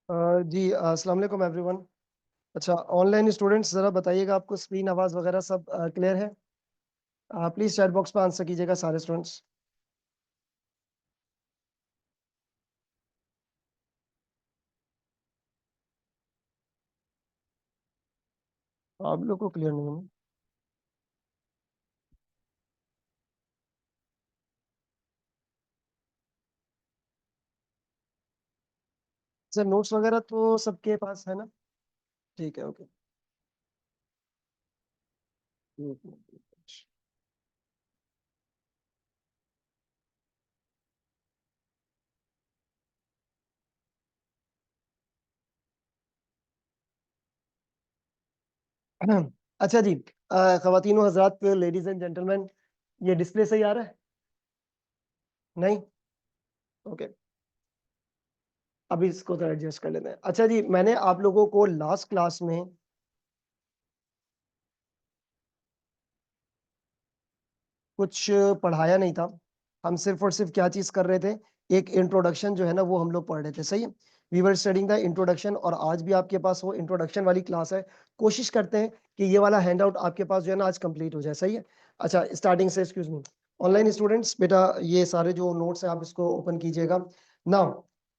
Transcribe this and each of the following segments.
जी अस्सलाम वालेकुम एवरीवन। अच्छा, ऑनलाइन स्टूडेंट्स ज़रा बताइएगा, आपको स्क्रीन आवाज़ वगैरह सब क्लियर है? प्लीज़ चैट बॉक्स पे आंसर कीजिएगा सारे स्टूडेंट्स। आप लोग को क्लियर नहीं है? सर नोट्स वगैरह तो सबके पास है ना? ठीक है, ओके। अच्छा जी, ख़वातीन व हज़रात, लेडीज एंड जेंटलमैन, ये डिस्प्ले सही आ रहा है? नहीं? ओके, अभी इसको तो एडजस्ट कर लेते हैं। अच्छा जी, मैंने आप लोगों को लास्ट क्लास में कुछ पढ़ाया नहीं था। हम सिर्फ और सिर्फ क्या चीज कर रहे थे, एक इंट्रोडक्शन जो है ना वो हम लोग पढ़ रहे थे। सही है, we were studying the introduction, और आज भी आपके पास वो इंट्रोडक्शन वाली क्लास है। कोशिश करते हैं कि ये वाला हैंड आउट आपके पास जो है ना आज कंप्लीट हो जाए। सही है। अच्छा, starting say excuse me, online students, बेटा ये सारे जो नोट्स हैं आप इसको ओपन कीजिएगा नाउ।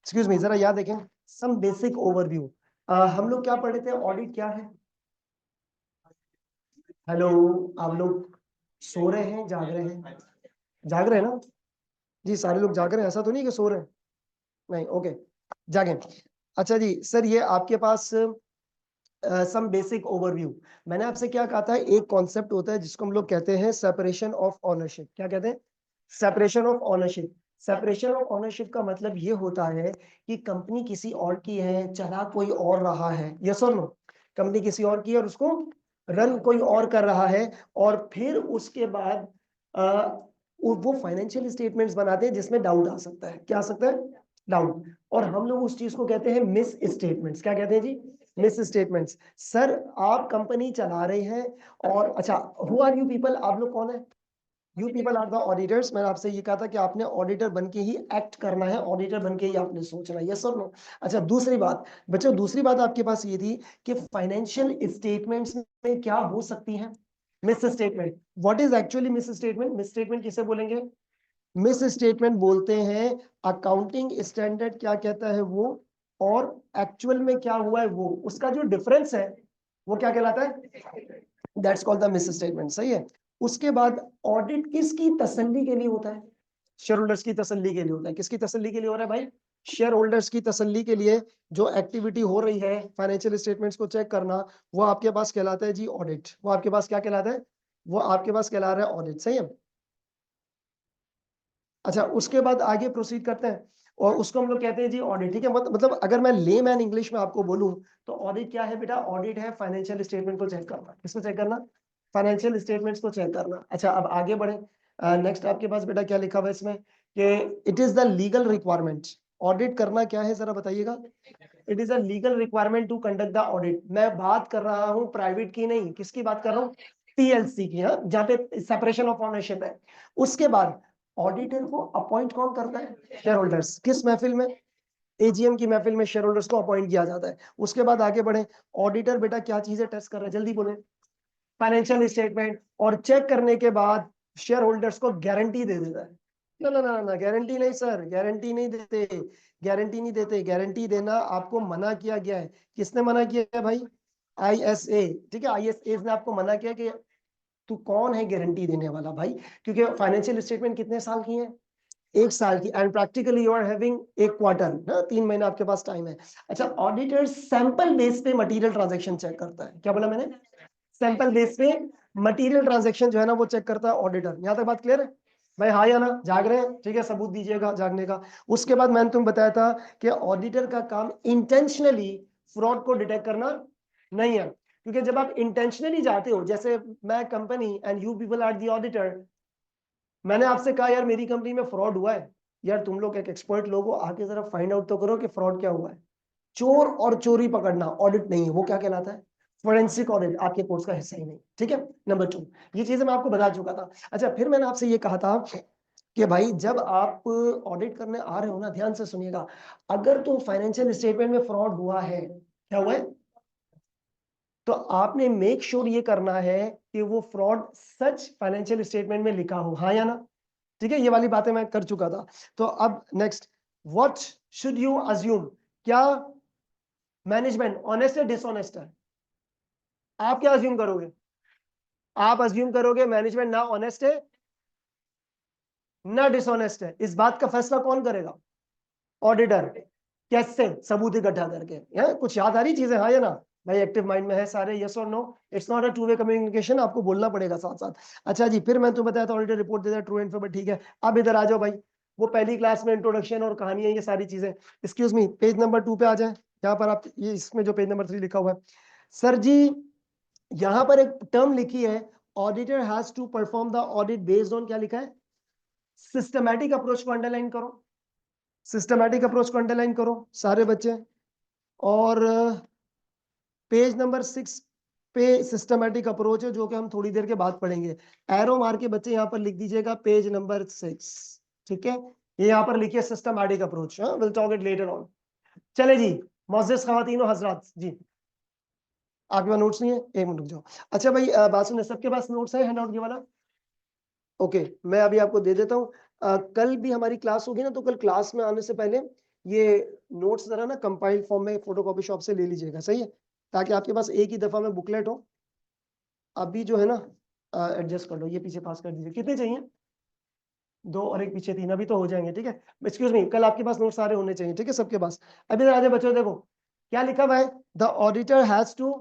एक्सक्यूज मी, जरा याद देखें, सम बेसिक ओवरव्यू। हम लोग क्या पढ़ रहे थे, ऑडिट क्या है? हेलो, आप लोग सो रहे हैं जाग रहे हैं? जाग रहे हैं ना? जी, सारे लोग जाग रहे हैं, ऐसा तो नहीं कि सो रहे हैं? नहीं, ओके, जागे। अच्छा जी सर, ये आपके पास सम बेसिक ओवरव्यू। मैंने आपसे क्या कहा था, एक कॉन्सेप्ट होता है जिसको हम लोग कहते हैं सेपरेशन ऑफ ऑनरशिप। क्या कहते हैं? Separation of ownership. Separation of ownership का मतलब ये होता है कि कंपनी किसी और की है, चला कोई और रहा है। यस और नो? कंपनी किसी और की है और उसको रन कोई और कर रहा है, और फिर उसके बाद वो फाइनेंशियल स्टेटमेंट्स बनाते हैं जिसमें डाउट आ सकता है। क्या आ सकता है? डाउट। और हम लोग उस चीज को कहते हैं मिस स्टेटमेंट्स। क्या कहते हैं जी? Misstatements. सर, आप कंपनी चला रहे हैं, और अच्छा, हु आर यू पीपल, आप लोग कौन है? You people are the auditors. मैंने आपसे ये कहा था कि आपने ऑडिटर बन के ही एक्ट करना है, ऑडिटर बन के ही आपने सोचना है। यस और नो? अच्छा, दूसरी बात बच्चों, दूसरी बात आपके पास ये थी कि फाइनेंशियल स्टेटमेंट्स में क्या हो सकती है? Miss statement. What is actually miss statement? Miss statement किसे बोलेंगे? मिस स्टेटमेंट बोलते हैं अकाउंटिंग स्टैंडर्ड क्या कहता है वो, और एक्चुअल में क्या हुआ है वो, उसका जो डिफरेंस है वो क्या कहलाता है? That's called the miss statement. सही है। उसके बाद ऑडिट किसकी तसल्ली के लिए होता है? शेयर होल्डर्स की तसल्ली के लिए होता है। किसकी तसल्ली के लिए हो रहा है भाई? शेयर होल्डर्स की तसल्ली के लिए जो एक्टिविटी हो रही है फाइनेंशियल स्टेटमेंट्स को चेक करना, वो आपके पास कहलाता है जी ऑडिट। वो आपके पास क्या कहलाता है? वो आपके पास कहला रहा है ऑडिट। सही है। अच्छा, उसके बाद आगे प्रोसीड करते हैं, और उसको हम लोग कहते हैं जी ऑडिट। ठीक है, मतलब अगर मैं ले मैन इंग्लिश में आपको बोलूं तो ऑडिट क्या है बेटा? ऑडिट है फाइनेंशियल स्टेटमेंट को चेक करना। किसको चेक करना? फाइनेंशियल स्टेटमेंट्स को चेक करना। अच्छा, अब आगे बढ़े। नेक्स्ट आपके पास बेटा क्या लिखा हुआ है इसमें कि it is the legal requirement. Audit करना क्या है जरा बताइएगा? It is a legal requirement to conduct the audit. मैं बात कर रहा हूं प्राइवेट की नहीं, किसकी बात कर रहा हूं? पीएलसी की। हाँ, जहां पे सेपरेशन ऑफ ओनरशिप है। उसके बाद ऑडिटर को अपॉइंट कौन करता है? Share holders. किस महफिल में? एजीएम की महफिल में शेयर होल्डर्स को अपॉइंट किया जाता है। उसके बाद आगे बढ़े। ऑडिटर बेटा क्या चीजें टेस्ट कर रहा है, जल्दी बोले? Financial statement. और चेक करने के बाद शेयर होल्डर्स को गारंटी दे देता है। ना ना ना ना, गारंटी नहीं सर, गारंटी नहीं देते। गारंटी नहीं देते, गारंटी देना आपको मना किया गया है। किसने मना किया है भाई? आईएसए। ठीक है, आईएसए ने आपको मना किया कि तू कौन है गारंटी देने वाला भाई, क्योंकि फाइनेंशियल स्टेटमेंट कितने साल की है? एक साल की। And practically you are having एक क्वार्टर ना, 3 महीना आपके पास टाइम है। अच्छा, ऑडिटर सैंपल बेस पे मटेरियल ट्रांजैक्शन चेक करता है। क्या बोला मैंने? सैंपल बेस पे मटेरियल ट्रांजैक्शन जो है ना वो चेक करता है ऑडिटर। यहां तक बात क्लियर है भाई? हाँ या ना? जाग रहे हैं? ठीक है, सबूत दीजिएगा जागने का। उसके बाद मैंने तुम्हें बताया था कि ऑडिटर का काम इंटेंशनली फ्रॉड को डिटेक्ट करना नहीं है, क्योंकि जब आप इंटेंशनली जाते हो, जैसे मैं company and you people are the auditor, मैंने आपसे कहा यार मेरी कंपनी में फ्रॉड हुआ है, यार तुम लोग एक एक्सपर्ट लोग हो, आके जरा फाइंड आउट तो करो कि फ्रॉड क्या हुआ है। चोर और चोरी पकड़ना ऑडिट नहीं है, वो क्या कहलाता है? Forensic audit. आपके कोर्स का हिस्सा ही नहीं। ठीक है, नंबर 2, ये चीजें मैं आपको बता चुका था। अच्छा, फिर मैंने आपसे ये कहा था कि भाई जब आप ऑडिट करने आ रहे हो ना, ध्यान से सुनिएगा, अगर तो फाइनेंशियल स्टेटमेंट में फ्रॉड हुआ है, क्या हुआ है, तो आपने मेक श्योर ये करना है कि वो फ्रॉड सच फाइनेंशियल स्टेटमेंट में लिखा हो, हाँ या ना। ठीक है, ये वाली बातें मैं कर चुका था। तो अब next, what should you assume, क्या मैनेजमेंट ऑनेस्ट है डिसऑनेस्ट है? आप क्या अज्यूम करोगे? आप अज्यूम करोगे मैनेजमेंट ना ऑनेस्ट है ना डिसऑनेस्ट है। इस बात का फैसला कौन करेगा? ऑडिटर। कैसे? सबूत इकट्ठा करके। कुछ याद आ रही चीजें, हाँ या ना? भाई एक्टिव माइंड में है सारे, यस और no? It's not a two way communication, आपको बोलना पड़ेगा साथ साथ। अच्छा जी, फिर मैं तो बताया था ऑडिटर रिपोर्ट देता है ट्रू एंड फेवर, ठीक है। अब इधर आ जाओ भाई, वो पहली क्लास में इंट्रोडक्शन और कहानी है, ये सारी चीजें। एक्सक्यूज मी, पेज नंबर 2 पे आ जाए। यहाँ पर आप ये इसमें जो पेज नंबर 3 लिखा हुआ है, सर जी यहां पर एक टर्म लिखी है, auditor has to perform the audit based on, क्या लिखा है? सिस्टमैटिक अप्रोच को अंडरलाइन करो, सिस्टमैटिक अप्रोच को अंडरलाइन करो सारे बच्चे। और पेज नंबर 6 पे सिस्टमैटिक अप्रोच है, जो कि हम थोड़ी देर के बाद पढ़ेंगे। एरो मार के बच्चे यहां पर लिख दीजिएगा पेज नंबर 6, ठीक है। ये यहां पर लिखिए systematic approach, will talk it later on. चले जी, मोअज़्ज़िज़ ख़वातीन और हज़रात जी, आपके पास नोट्स नहीं है? एक मिनट रुक जाओ। अच्छा भाई, बात सुनिए, सबके पास नोट्स है, हैंड आउट ये वाला? ओके, मैं अभी आपको दे देता हूँ। कल भी हमारी क्लास होगी ना, तो कल क्लास में आने से पहले ये नोट्स जरा ना कंपाइल फॉर्म में फोटोकॉपी शॉप से ले लीजिएगा, सही है, ताकि आपके पास एक ही दफा में बुकलेट हो। अभी जो है ना, एडजस्ट कर लो, ये पीछे पास कर दीजिए। कितने चाहिए? 2 और एक पीछे 3, अभी तो हो जाएंगे, ठीक है। एक्सक्यूज मी, कल आपके पास नोट्स सारे होने चाहिए, ठीक है, सबके पास। अभी राजे बच्चों देखो क्या लिखा हुआ है, the auditor has to,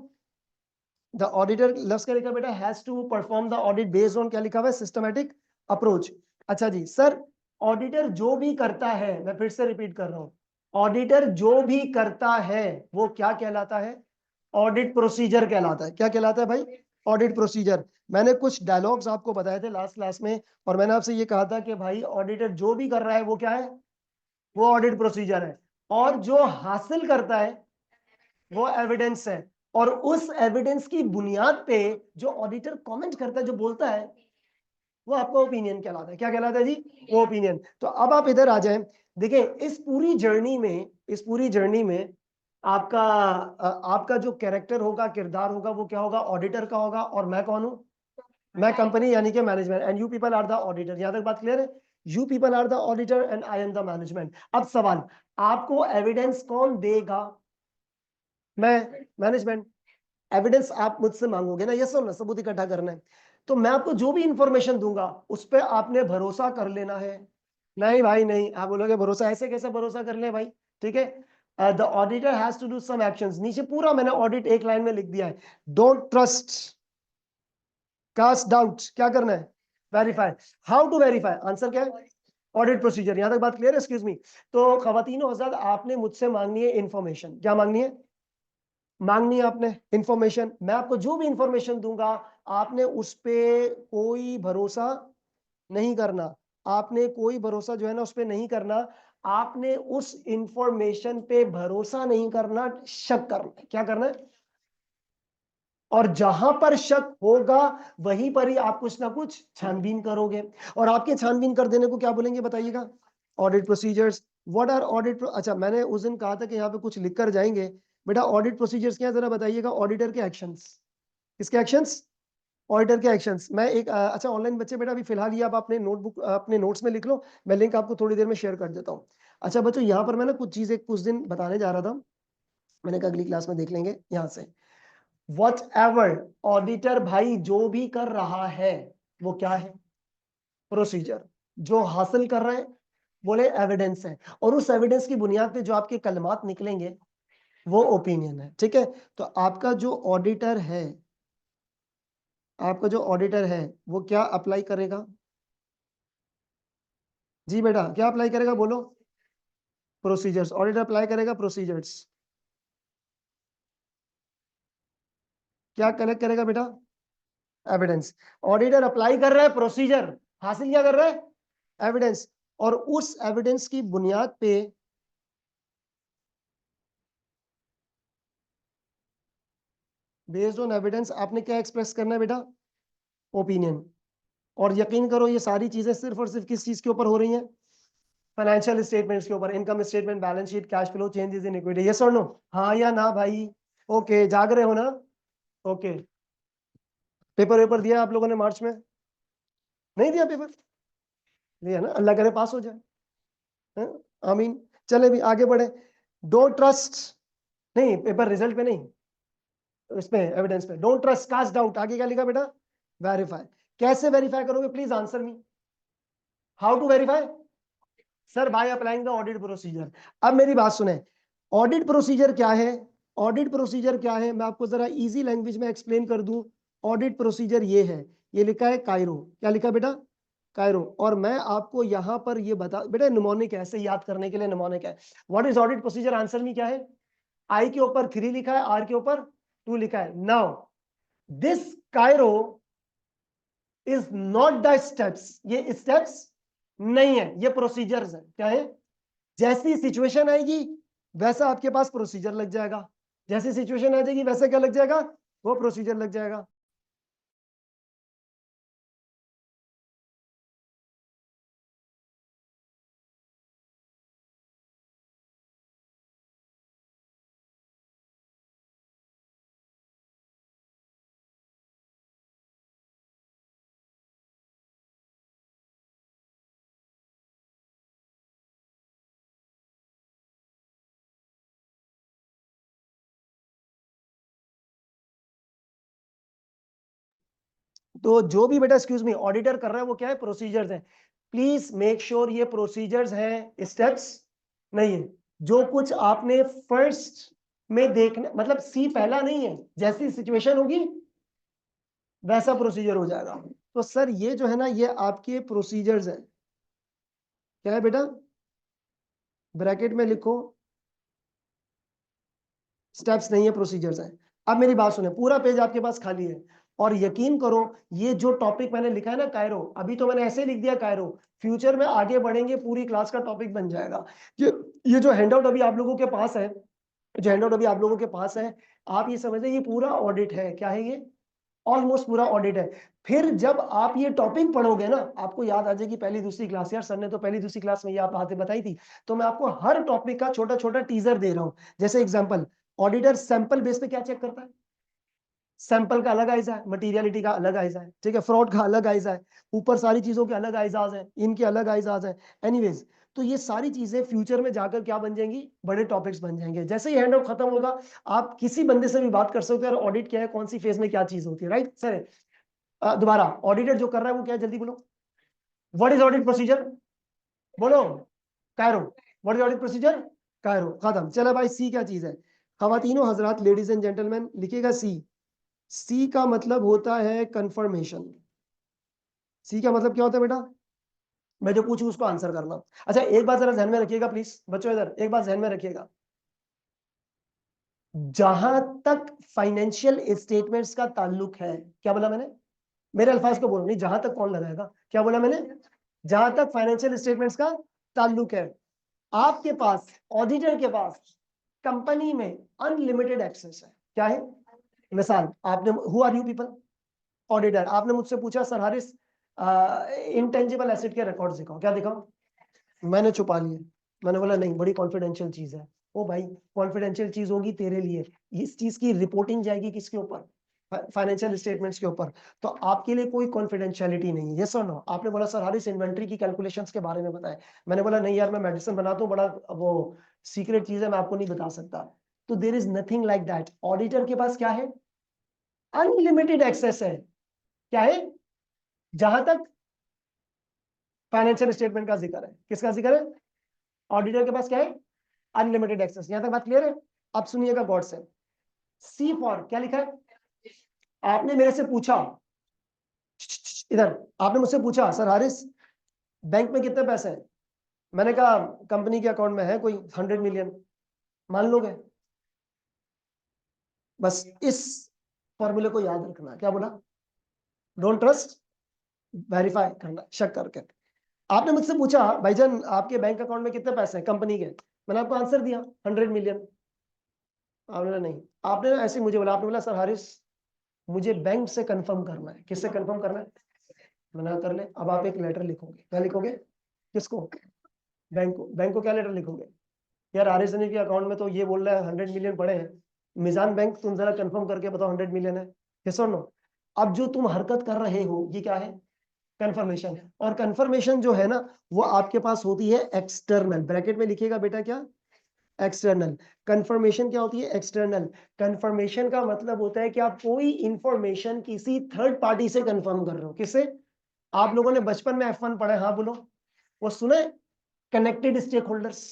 the auditor लफ्ज क्या लिखा बेटा, has to perform the audit based on, क्या लिखा हुआ है, सिस्टमैटिक अप्रोच। अच्छा जी सर, ऑडिटर जो भी करता है, मैं फिर से रिपीट कर रहा हूं, ऑडिटर जो भी करता है वो क्या कहलाता है? ऑडिट प्रोसीजर कहलाता है। क्या कहलाता है भाई? Audit procedure. मैंने कुछ डायलॉग्स आपको बताए थे लास्ट क्लास में, और मैंने आपसे ये कहा था कि भाई ऑडिटर जो भी कर रहा है वो क्या है? वो ऑडिट प्रोसीजर है। और जो हासिल करता है वो एविडेंस है। और उस एविडेंस की बुनियाद पे जो ऑडिटर कमेंट करता है, जो बोलता है, वो आपका ओपिनियन कहलाता है। क्या कहलाता है जी? वो ओपिनियन। तो अब आप इधर आ जाएं, देखिए इस पूरी जर्नी में, इस पूरी जर्नी में आपका आपका जो कैरेक्टर होगा, किरदार होगा, वो क्या होगा? ऑडिटर का होगा। और मैं कौन हूं? मैं कंपनी यानी कि management, and you people are the auditor. यहां तक बात क्लियर है? You people are the auditor and I am the management. अब सवाल, आपको एविडेंस कौन देगा? मैं, मैनेजमेंट। एविडेंस आप मुझसे मांगोगे ना, यस और नो, सबूत इकट्ठा करना है। तो मैं आपको जो भी इंफॉर्मेशन दूंगा उस पर आपने भरोसा कर लेना है। नहीं भाई नहीं, आप बोलोगे भरोसा, ऐसे कैसे भरोसा कर ले भाई? ठीक है, the auditor has to do some actions. नीचे पूरा मैंने ऑडिट एक लाइन में लिख दिया है, डोंट ट्रस्ट, कास्ट डाउट, क्या करना है? Verify. How to verify? Answer क्या है? Audit procedure. यहां तक बात क्लियर है? एक्सक्यूज मी, तो खवातीनो हज़रात, आपने मुझसे मांगनी है इंफॉर्मेशन। क्या मांगनी है? मांगनी है आपने इंफॉर्मेशन। मैं आपको जो भी इंफॉर्मेशन दूंगा, आपने उस पे कोई भरोसा नहीं करना। आपने कोई भरोसा जो है ना उस पे नहीं करना। आपने उस इंफॉर्मेशन पे भरोसा नहीं करना, शक करना है। क्या करना है? और जहां पर शक होगा वहीं पर ही आप कुछ ना कुछ छानबीन करोगे। और आपके छानबीन कर देने को क्या बोलेंगे बताइएगा? Audit procedures. What are audit? अच्छा, मैंने उस दिन कहा था कि यहाँ पे कुछ लिख कर जाएंगे। बेटा ऑडिट प्रोसीजर्स क्या है जरा बताइएगा? ऑडिटर के एक्शंस। किसके एक्शंस? ऑडिटर के एक्शंस। मैं एक अच्छा, ऑनलाइन बच्चे बेटा अभी फिलहाल ये आप अपने नोटबुक अपने नोट्स में लिख लो, मैं लिंक आपको थोड़ी देर में शेयर कर देता हूँ। अच्छा बच्चों, यहाँ पर मैं ना कुछ चीजें कुछ दिन बताने जा रहा था, मैंने कहा अगली क्लास में देख लेंगे। यहाँ से वट एवर ऑडिटर भाई जो भी कर रहा है वो क्या है? प्रोसीजर। जो हासिल कर रहे हैं बोले एविडेंस है। और उस एविडेंस की बुनियाद पे जो आपके कलमात निकलेंगे वो ओपिनियन है। ठीक है, तो आपका जो ऑडिटर है, आपका जो ऑडिटर है वो क्या अप्लाई करेगा? जी बेटा, क्या अप्लाई करेगा बोलो? प्रोसीजर्स। ऑडिटर अप्लाई करेगा प्रोसीजर्स। क्या कलेक्ट करेगा बेटा? एविडेंस। ऑडिटर अप्लाई कर रहा है प्रोसीजर, हासिल क्या कर रहा है? एविडेंस। और उस एविडेंस की बुनियाद पे बेस्ड ऑन एविडेंस आपने क्या एक्सप्रेस करना है बेटा? ओपिनियन। और यकीन करो ये सारी चीजें सिर्फ और सिर्फ किस चीज के ऊपर हो रही हैं? फाइनेंशियल स्टेटमेंट्स के ऊपर, income statement, balance sheet, cash flow, changes in equity. Yes और नो? हाँ या ना भाई? ओके, जाग रहे हो ना? ओके। पेपर वेपर दिया आप लोगों ने मार्च में? नहीं दिया पेपर? दिया ना, अल्लाह करे पास हो जाए। आमीन। चले भी आगे बढ़े। डोंट ट्रस्ट, नहीं पेपर रिजल्ट पे नहीं, इसमें एविडेंस पे। Don't trust, cast doubt. आगे क्या लिखा बेटा? वेरीफाई। कैसे वेरीफाई करोगे? Please answer me. How to verify? Sir by applying the audit procedure. अब मेरी बात सुने, ऑडिट प्रोसीजर क्या है? ऑडिट प्रोसीजर क्या है मैं आपको जरा इजी लैंग्वेज में एक्सप्लेन कर दूं। ऑडिट प्रोसीजर ये है, ये लिखा है कायरो। क्या लिखा बेटा? कायरो। और मैं आपको यहां पर ये बता, बेटा निमोनिक है, ऐसे याद करने के लिए निमोनिक है। What is audit procedure? Answer में क्या है? आई के ऊपर 3 लिखा है, आर के ऊपर 2 लिखा है। Now this Cairo is not the steps, ये स्टेप्स नहीं है, ये प्रोसीजर्स है। क्या है? जैसी सिचुएशन आएगी वैसा आपके पास प्रोसीजर लग जाएगा, जैसी सिचुएशन आ जाएगी वैसा क्या लग जाएगा? वो प्रोसीजर लग जाएगा। तो जो भी बेटा एक्सक्यूज मी ऑडिटर कर रहा है वो क्या है? प्रोसीजर्स है। प्लीज मेक श्योर ये प्रोसीजर्स हैं, स्टेप्स नहीं है। जो कुछ आपने फर्स्ट में देखना, मतलब सी पहला नहीं है, जैसी सिचुएशन होगी वैसा प्रोसीजर हो जाएगा। तो सर ये जो है ना, ये आपके प्रोसीजर्स है। क्या है बेटा? ब्रैकेट में लिखो, स्टेप्स नहीं है, प्रोसीजर्स है। अब मेरी बात सुने, पूरा पेज आपके पास खाली है, और यकीन करो ये जो टॉपिक मैंने लिखा है ना कायरो, अभी तो मैंने ऐसे लिख दिया कायरो, फ्यूचर में आगे बढ़ेंगे पूरी क्लास का टॉपिक बन जाएगा। ये जो हैंडआउट अभी आप लोगों के पास है, जो हैंडआउट अभी आप लोगों के पास है, आप ये समझ ये पूरा ऑडिट है। क्या है ये? ऑलमोस्ट पूरा ऑडिट है। फिर जब आप ये टॉपिक पढ़ोगे ना, आपको याद आ जाएगी पहली दूसरी क्लास, यार सर ने तो पहली दूसरी क्लास में ये आप बातें बताई थी। तो मैं आपको हर टॉपिक का छोटा छोटा टीजर दे रहा हूं। जैसे एग्जांपल, ऑडिटर सैंपल बेस पे क्या चेक करता है? सैंपल का अलग आइजा है, मटेरियलिटी का अलग आइजा है, ठीक है, फ्रॉड का अलग आइजा है, ऊपर सारी चीजों के अलग आइजाज हैं, इनके अलग आइजाज हैं। एनीवेज, तो ये सारी चीजें फ्यूचर में जाकर क्या बन जाएंगी? बड़े टॉपिक्स बन जाएंगे। जैसे ही हैंडआउट खत्म होगा, आप किसी बंदे से भी बात कर सकते हो, यार ऑडिट क्या है, कौन सी फेज में क्या चीज होती है, राइट सर? दोबारा, ऑडिटर जो कर रहा है वो क्या है? जल्दी बोलो, व्हाट इज ऑडिट प्रोसीजर? बोलो। Cairo. What is audit procedure? Cairo. खत्म। चलो भाई, सी क्या चीज है? खवातीनो हजरात, लेडीज एंड जेंटलमैन, लिखिएगा सी। सी का मतलब होता है कंफर्मेशन। सी का मतलब क्या होता है बेटा? मैं जो पूछूं उसको आंसर करना। अच्छा एक बात जरा ध्यान में रखिएगा प्लीज बच्चों, इधर एक बात ध्यान में रखिएगा। जहां तक फाइनेंशियल स्टेटमेंट्स का ताल्लुक है, क्या बोला मैंने? मेरे अल्फाज को बोलो, नहीं जहां तक कौन लगाएगा, क्या बोला मैंने? जहां तक फाइनेंशियल स्टेटमेंट्स का ताल्लुक है, आपके पास, ऑडिटर के पास, कंपनी में अनलिमिटेड एक्सेस है। क्या है? मिसाल, आपने, who are you people? Auditor. आपने मुझसे पूछा सर हारिस इंटेंजिबल एसेट के रिकॉर्ड्स दिखाओ, क्या दिखाओ? मैंने छुपा लिए। मैंने बोला नहीं, बड़ी कॉन्फिडेंशियल चीज है। ओ भाई, कॉन्फिडेंशियल चीज होगी तेरे लिए, इस चीज की रिपोर्टिंग जाएगी किसके ऊपर? फाइनेंशियल स्टेटमेंट्स के ऊपर। तो आपके लिए कोई कॉन्फिडेंशियलिटी नहीं है। यस और नो? आपने बोला सर हारिस इन्वेंट्री की कैलकुलेशंस के बारे में बताएं। मैंने बोला नहीं यार, मैं मेडिसिन बनाता हूँ, बड़ा वो सीक्रेट चीज है, मैं आपको नहीं बता सकता। तो there is nothing like that. Auditor के पास क्या है? अनलिमिटेड एक्सेस है। क्या है? जहां तक फाइनेंशियल स्टेटमेंट का जिक्र है, किसका जिक्र है? ऑडिटर के पास क्या है? Unlimited access. यहां तक बात क्लियर है? अब सुनिएगा गौर से। सी फॉर क्या लिखा है? आपने मेरे से पूछा, इधर आपने मुझसे पूछा सर हारिस बैंक में कितने पैसे हैं? मैंने कहा कंपनी के अकाउंट में है कोई 100 मिलियन, मान लोगे? बस इस फॉर्मूले को याद रखना। क्या बोला? डोंट ट्रस्ट, वेरीफाई करना, शक करके। आपने मुझसे पूछा भाईजान आपके बैंक अकाउंट में कितने पैसे हैं कंपनी के? मैंने आपको आंसर दिया 100 मिलियन। आपने बोला नहीं। आपने ना ऐसे ही मुझे बोला, आपने बोला सर हारिस मुझे बैंक से कंफर्म करना है। किससे कंफर्म करना है? मना कर ले। अब आप एक लेटर लिखोगे, क्या लिखोगे? किसको? बैंक को। बैंक को क्या लेटर लिखोगे? यार आरिस अनिल के अकाउंट में तो ये बोल रहा है 100 मिलियन पड़े हैं, मिजान बैंक तुम जरा कंफर्म करके बताओ 100 मिलियन है, यस और नो? अब जो तुम हरकत कर रहे हो ये क्या है? कंफर्मेशन। और कंफर्मेशन जो है ना वो आपके पास होती है एक्सटर्नल, ब्रैकेट में लिखिएगा बेटा क्या? एक्सटर्नल। कंफर्मेशन क्या होती है? एक्सटर्नल। कंफर्मेशन का मतलब होता है कि आप कोई इंफॉर्मेशन किसी थर्ड पार्टी से कंफर्म कर रहे हो। किससे? आप लोगों ने बचपन में F1 पढ़ा है, हाँ बोलो, वो सुने? कनेक्टेड स्टेक होल्डर्स,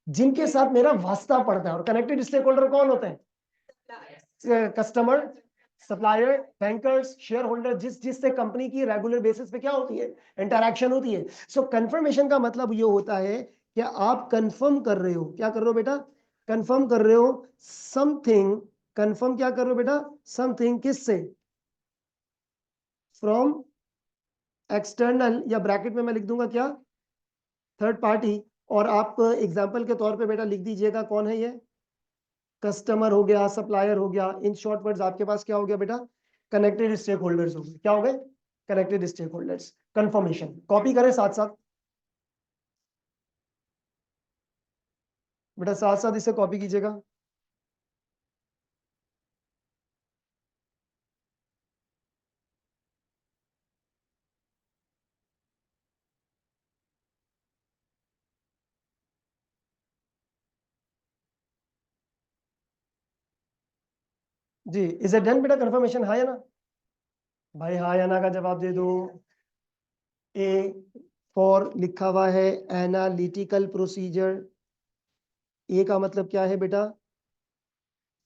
जिनके साथ मेरा वास्ता पड़ता है। और कनेक्टेड स्टेक होल्डर कौन होते हैं? Customer, supplier, bankers, share holder, जिससे कंपनी की रेगुलर बेसिस पे क्या होती है? इंटरैक्शन होती है। सो कंफर्मेशन का मतलब ये होता है कि आप कंफर्म कर रहे हो। क्या कर रहे हो बेटा? कंफर्म कर रहे हो समथिंग। कंफर्म क्या कर रहे हो बेटा? समथिंग। किससे? फ्रॉम एक्सटर्नल, या ब्रैकेट में मैं लिख दूंगा क्या? Third party. और आप एग्जांपल के तौर पे बेटा लिख दीजिएगा कौन है ये? कस्टमर हो गया, सप्लायर हो गया। इन शॉर्ट वर्ड्स आपके पास क्या हो गया बेटा? कनेक्टेड स्टेक होल्डर्स हो गए। क्या हो गए? Connected stakeholders. Confirmation copy करें साथ साथ बेटा, साथ साथ इसे कॉपी कीजिएगा। जी, इज इट डन बेटा? कंफर्मेशन हाँ या ना? भाई हाँ या ना का जवाब दे दो। ए फॉर लिखा हुआ है एनालिटिकल प्रोसीजर। ए का मतलब क्या है बेटा?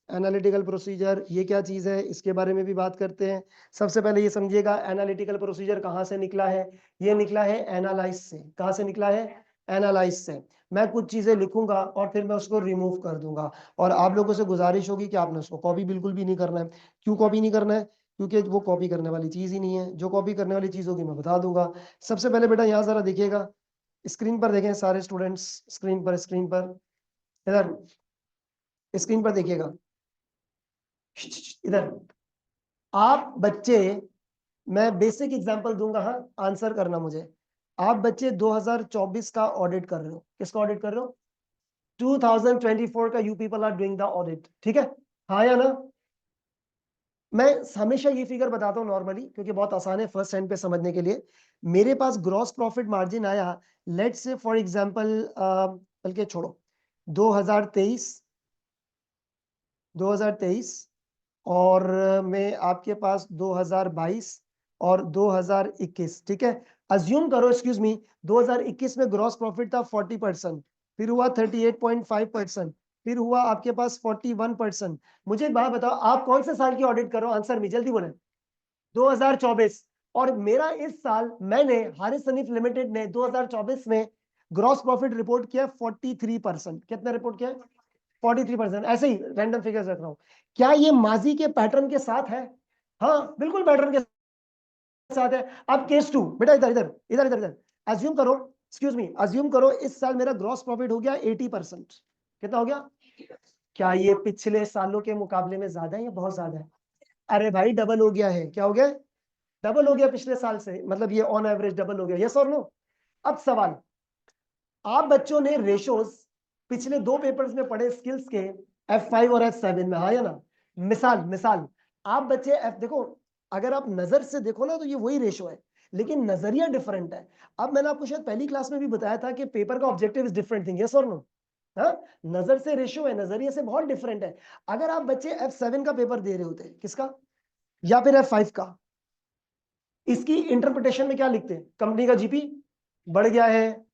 Analytical procedure. ये क्या चीज है इसके बारे में भी बात करते हैं। सबसे पहले ये समझिएगा एनालिटिकल प्रोसीजर कहाँ से निकला है। ये निकला है एनालाइज से। कहाँ से निकला है? एनालाइज से। मैं कुछ चीजें लिखूंगा और फिर मैं उसको रिमूव कर दूंगा। और आप लोगों से गुजारिश होगी कि आपने उसको कॉपी बिल्कुल भी नहीं करना है। क्यों कॉपी नहीं करना है? क्योंकि वो कॉपी करने वाली चीज ही नहीं है। जो कॉपी करने वाली चीज होगी मैं बता दूंगा। सबसे पहले बेटा यहाँ जरा देखिएगा, स्क्रीन पर देखें सारे स्टूडेंट्स। स्क्रीन पर, स्क्रीन पर, इधर स्क्रीन पर देखिएगा। इधर आप बच्चे, मैं बेसिक एग्जांपल दूंगा, हाँ आंसर करना मुझे। आप बच्चे 2024 का ऑडिट कर रहे हो। किसका ऑडिट कर रहे हो? 2024 का you people are doing the audit. ठीक है, हाँ या ना? मैं हमेशा ये फिगर बताता हूँ नॉर्मली क्योंकि बहुत आसान है फर्स्ट हैंड पे समझने के लिए। मेरे पास ग्रॉस प्रॉफिट मार्जिन आया, लेट्स से फॉर एग्जांपल, बल्कि छोड़ो, 2023 2023, और मैं आपके पास 2022 और 2021। ठीक है, अज्यूम करो, एक्सक्यूज मी, 2021 में ग्रॉस प्रॉफिट था 40%, फिर हुआ 38.5%, फिर हुआ आपके पास 41%। मुझे एक बात बताओ, आप कौन से साल की ऑडिट करो? आंसर में जल्दी बोले। 2024। और मेरा इस साल मैंने हारिस सनीफ लिमिटेड ने 2024 में ग्रॉस प्रॉफिट रिपोर्ट किया 43%। कितना रिपोर्ट किया? 43%। ऐसे ही रैंडम फिगर्स रख रहा हूं। क्या ये माजी के पैटर्न के साथ है? हाँ बिल्कुल पैटर्न के साथ है। अब केस टू बेटा, इधर इधर इधर इधर इधर अज्यूम करो, एक्सक्यूज मी, अज्यूम करो इस साल मेरा ग्रॉस प्रॉफिट हो गया 80%। कितना हो गया? क्या ये पिछले सालों के मुकाबले में ज्यादा है या बहुत ज्यादा है? अरे भाई डबल हो गया है। क्या हो गया? डबल हो गया पिछले साल से, मतलब ये ऑन एवरेज डबल हो गया। यस और नो? अब सवाल, आप बच्चों ने रेशोज पिछले दो पेपर्स में पढ़े स्किल्स के, F5 और F7 में, हाँ या ना? मिसाल मिसाल, आप बच्चे F देखो, अगर आप नजर से देखो ना तो ये वही रेशो है, लेकिन नजरिया डिफरेंट है। अब मैंने आपको शायद पहली क्लास में भी बताया था कि पेपर का objective is different thing. Yes और नो? हाँ, नजर से रेशो है, नजरिए से बहुत डिफरेंट है। अगर आप बच्चे F7 का पेपर दे रहे होते, किसका, या फिर F5 का, इसकी इंटरप्रिटेशन में क्या लिखते हैं? कंपनी का जीपी बढ़ गया है,